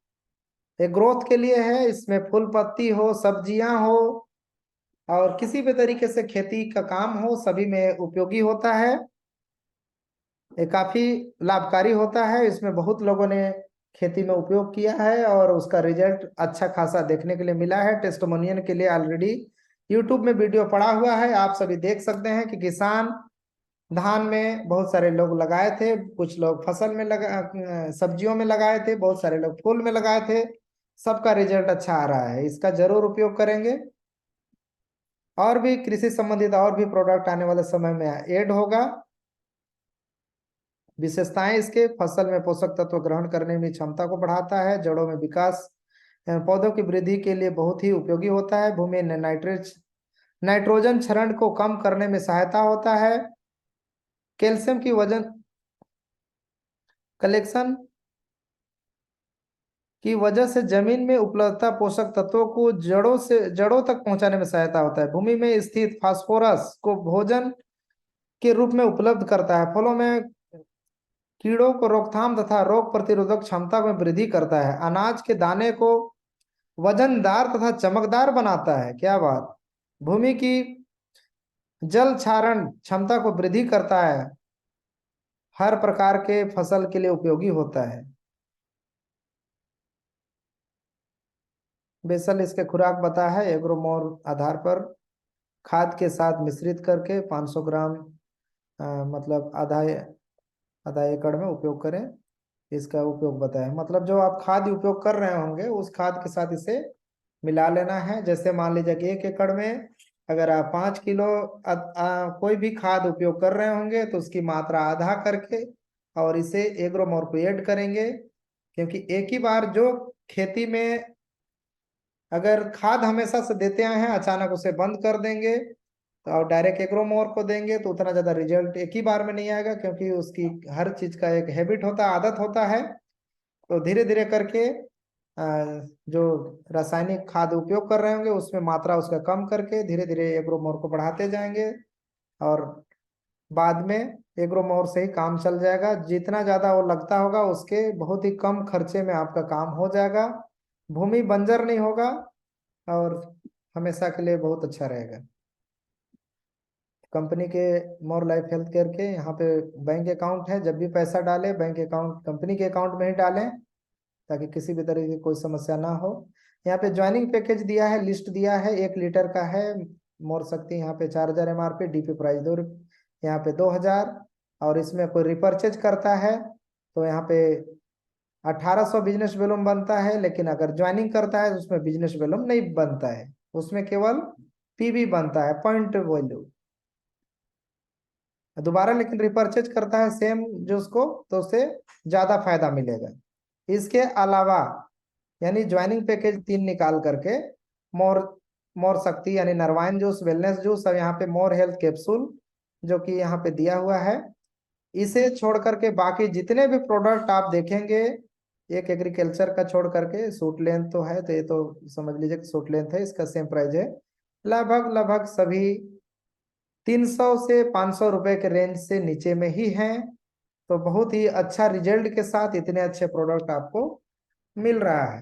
एक ग्रोथ के लिए है। इसमें फूल पत्ती हो, सब्जियां हो और किसी भी तरीके से खेती का काम हो, सभी में उपयोगी होता है। ये काफी लाभकारी होता है। इसमें बहुत लोगों ने खेती में उपयोग किया है और उसका रिजल्ट अच्छा खासा देखने के लिए मिला है। टेस्टिमोनियल के लिए ऑलरेडी यूट्यूब में वीडियो पड़ा हुआ है, आप सभी देख सकते हैं कि किसान धान में बहुत सारे लोग लगाए थे, कुछ लोग फसल में लगा सब्जियों में लगाए थे, बहुत सारे लोग फूल में लगाए थे। सबका रिजल्ट अच्छा आ रहा है, इसका जरूर उपयोग करेंगे। और भी कृषि संबंधित और भी प्रोडक्ट आने वाले समय में ऐड होगा। विशेषताएं इसके फसल में पोषक तत्व ग्रहण करने में क्षमता को बढ़ाता है, जड़ों में विकास, पौधों की वृद्धि के लिए बहुत ही उपयोगी होता है, भूमि में नाइट्रोजन क्षरण को कम करने में सहायता होता है, कैल्शियम की वजन कलेक्शन की वजह से जमीन में उपलब्धता पोषक तत्वों को जड़ों तक पहुंचाने में सहायता होता है, भूमि में स्थित फास्फोरस को भोजन के रूप में उपलब्ध करता है, फलों में कीड़ों को रोकथाम तथा रोग प्रतिरोधक क्षमता में वृद्धि करता है, अनाज के दाने को वजनदार तथा चमकदार बनाता है। क्या बात। भूमि की जल क्षारण क्षमता को वृद्धि करता है, हर प्रकार के फसल के लिए उपयोगी होता है। बेसल इसके खुराक बता है, एग्रोमोर आधार पर खाद के साथ मिश्रित करके 500 ग्राम मतलब आधा एकड़ में उपयोग करें। इसका उपयोग बताया, मतलब जो आप खाद उपयोग कर रहे होंगे उस खाद के साथ इसे मिला लेना है। जैसे मान लीजिए कि 1 एकड़ में अगर आप 5 किलो कोई भी खाद उपयोग कर रहे होंगे तो उसकी मात्रा आधा करके और इसे एग्रोमोर को ऐड करेंगे, क्योंकि एक ही बार जो खेती में अगर खाद हमेशा से देते आए हैं अचानक उसे बंद कर देंगे तो और डायरेक्ट एग्रोमोर को देंगे तो उतना ज्यादा रिजल्ट एक ही बार में नहीं आएगा, क्योंकि उसकी हर चीज का एक हैबिट होता है, आदत होता है। तो धीरे धीरे करके जो रासायनिक खाद उपयोग कर रहे होंगे उसमें मात्रा उसका कम करके धीरे धीरे एग्रोमोर को बढ़ाते जाएंगे और बाद में एग्रोमोर से ही काम चल जाएगा। जितना ज्यादा वो लगता होगा उसके बहुत ही कम खर्चे में आपका काम हो जाएगा, भूमि बंजर नहीं होगा और हमेशा के लिए बहुत अच्छा रहेगा। कंपनी के मोर लाइफ हेल्थ केयर के यहाँ पे बैंक अकाउंट है, जब भी पैसा डालें बैंक अकाउंट कंपनी के अकाउंट में ही डालें ताकि किसी भी तरह की कोई समस्या ना हो। यहाँ पे ज्वाइनिंग पैकेज दिया है, लिस्ट दिया है, 1 लीटर का है मोर शक्ति, यहाँ पे 4,000 MRP, डीपी प्राइस 2, यहाँ पे 2,000। और इसमें कोई रिपर्चेज करता है तो यहाँ पे 1,800 बिजनेस वॉल्यूम बनता है, लेकिन अगर ज्वाइनिंग करता है तो उसमें बिजनेस वॉल्यूम नहीं बनता है, उसमें केवल पीवी बनता है, पॉइंट वैल्यू। दोबारा लेकिन रिपर्चेज करता है सेम जो उसको तो उससे ज्यादा फायदा मिलेगा। इसके अलावा यानी ज्वाइनिंग पैकेज 3 निकाल करके मोर मोर शक्ति यानी नरवाइन जूस, वेलनेस जूस और यहाँ पे मोर हेल्थ कैप्सूल जो कि यहाँ पे दिया हुआ है, इसे छोड़ करके बाकी जितने भी प्रोडक्ट आप देखेंगे, एक एग्रीकल्चर का छोड़ करके सूट लेंथ तो है तो ये तो समझ लीजिए कि सूट लेंथ है, इसका सेम प्राइस है, लगभग लगभग सभी 300 से 500 रुपए के रेंज से नीचे में ही हैं। तो बहुत ही अच्छा रिजल्ट के साथ इतने अच्छे प्रोडक्ट आपको मिल रहा है।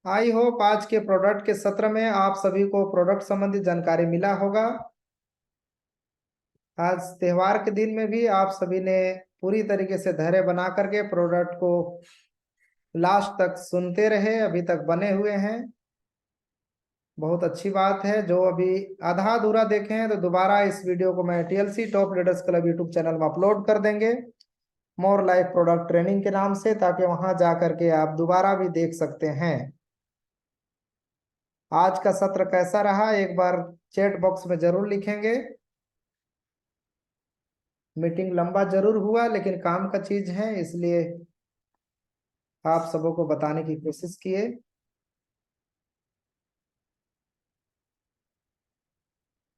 आई होप आज के प्रोडक्ट के सत्र में आप सभी को प्रोडक्ट संबंधी जानकारी मिला होगा। आज त्योहार के दिन में भी आप सभी ने पूरी तरीके से धैर्य बना करके प्रोडक्ट को लास्ट तक सुनते रहे, अभी तक बने हुए हैं, बहुत अच्छी बात है। जो अभी आधा अधूरा देखे हैं तो दोबारा इस वीडियो को मैं TLC top leaders club YouTube channel में अपलोड कर देंगे मोर लाइफ प्रोडक्ट ट्रेनिंग के नाम से, ताकि वहां जा करके आप दोबारा भी देख सकते हैं। आज का सत्र कैसा रहा एक बार चैट बॉक्स में जरूर लिखेंगे। मीटिंग लंबा जरूर हुआ लेकिन काम का चीज है इसलिए आप सबों को बताने की कोशिश किए।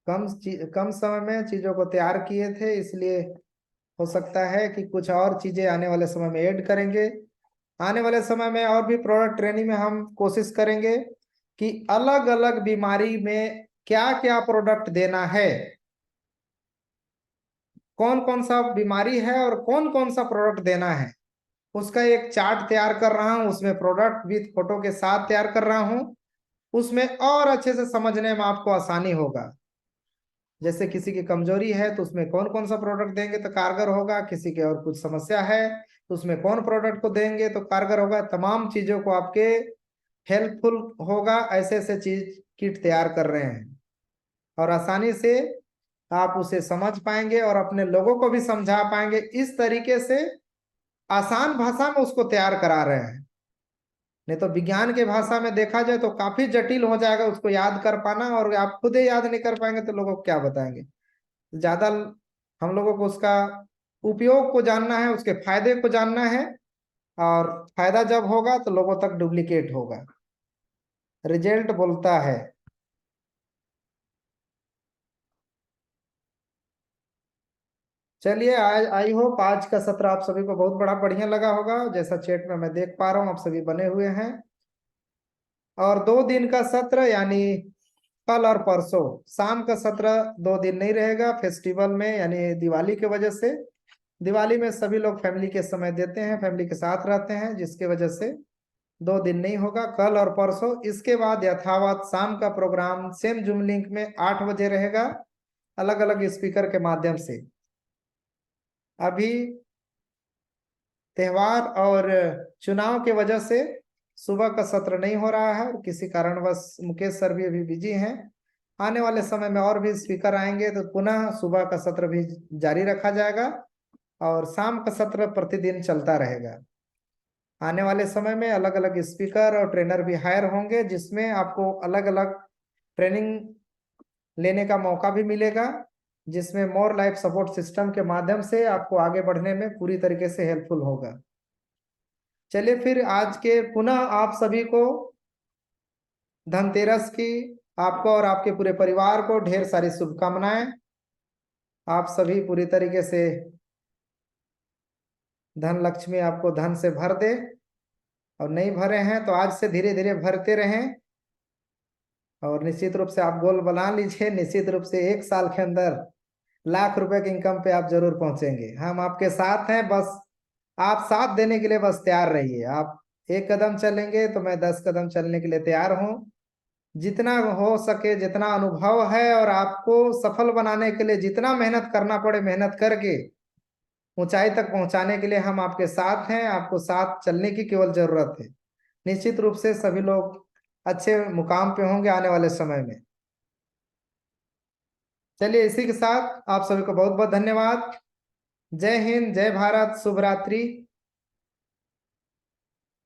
कम समय में चीजों को तैयार किए थे, इसलिए हो सकता है कि कुछ और चीजें आने वाले समय में ऐड करेंगे। आने वाले समय में और भी प्रोडक्ट ट्रेनिंग में हम कोशिश करेंगे कि अलग अलग बीमारी में क्या क्या प्रोडक्ट देना है, कौन कौन सा बीमारी है और कौन कौन सा प्रोडक्ट देना है, उसका एक चार्ट तैयार कर रहा हूँ, उसमें प्रोडक्ट विथ फोटो के साथ तैयार कर रहा हूँ, उसमें और अच्छे से समझने में आपको आसानी होगा। जैसे किसी की कमजोरी है तो उसमें कौन कौन सा प्रोडक्ट देंगे तो कारगर होगा, किसी के और कुछ समस्या है तो उसमें कौन प्रोडक्ट को देंगे तो कारगर होगा। तमाम चीजों को आपके हेल्पफुल होगा, ऐसे ऐसे चीज किट तैयार कर रहे हैं और आसानी से आप उसे समझ पाएंगे और अपने लोगों को भी समझा पाएंगे। इस तरीके से आसान भाषा में उसको तैयार करा रहे हैं। नहीं तो विज्ञान के भाषा में देखा जाए तो काफी जटिल हो जाएगा उसको याद कर पाना, और आप खुद ही याद नहीं कर पाएंगे तो लोगों को क्या बताएंगे। ज्यादा हम लोगों को उसका उपयोग को जानना है, उसके फायदे को जानना है, और फायदा जब होगा तो लोगों तक डुप्लीकेट होगा, रिजल्ट बोलता है। चलिए, आज आई होप आज का सत्र आप सभी को बहुत बड़ा बढ़िया लगा होगा। जैसा चैट में मैं देख पा रहा हूँ आप सभी बने हुए हैं। और 2 दिन का सत्र यानी कल और परसों शाम का सत्र 2 दिन नहीं रहेगा, फेस्टिवल में यानी दिवाली के वजह से। दिवाली में सभी लोग फैमिली के समय देते हैं, फैमिली के साथ रहते हैं, जिसके वजह से 2 दिन नहीं होगा, कल और परसों। इसके बाद यथावत शाम का प्रोग्राम सेम जूम लिंक में 8 बजे रहेगा, अलग अलग स्पीकर के माध्यम से। अभी त्योहार और चुनाव के वजह से सुबह का सत्र नहीं हो रहा है, और किसी कारणवश मुकेश सर भी अभी बिजी हैं। आने वाले समय में और भी स्पीकर आएंगे तो पुनः सुबह का सत्र भी जारी रखा जाएगा और शाम का सत्र प्रतिदिन चलता रहेगा। आने वाले समय में अलग अलग स्पीकर और ट्रेनर भी हायर होंगे, जिसमें आपको अलग अलग ट्रेनिंग लेने का मौका भी मिलेगा, जिसमें मोर लाइफ सपोर्ट सिस्टम के माध्यम से आपको आगे बढ़ने में पूरी तरीके से हेल्पफुल होगा। चलिए फिर आज के पुनः आप सभी को धनतेरस की, आपको और आपके पूरे परिवार को ढेर सारी शुभकामनाएं। आप सभी पूरी तरीके से धन लक्ष्मी आपको धन से भर दे, और नहीं भरे हैं तो आज से धीरे धीरे भरते रहें। और निश्चित रूप से आप गोल बना लीजिए, निश्चित रूप से 1 साल के अंदर लाख रुपए की इनकम पे आप जरूर पहुंचेंगे। हम आपके साथ हैं, बस आप साथ देने के लिए बस तैयार रहिए। आप 1 कदम चलेंगे तो मैं 10 कदम चलने के लिए तैयार हूँ। जितना हो सके, जितना अनुभव है और आपको सफल बनाने के लिए जितना मेहनत करना पड़े, मेहनत करके ऊंचाई तक पहुंचाने के लिए हम आपके साथ हैं। आपको साथ चलने की केवल जरूरत है। निश्चित रूप से सभी लोग अच्छे मुकाम पे होंगे आने वाले समय में। चलिए, इसी के साथ आप सभी को बहुत बहुत धन्यवाद। जय हिंद, जय भारत, शुभ रात्रि।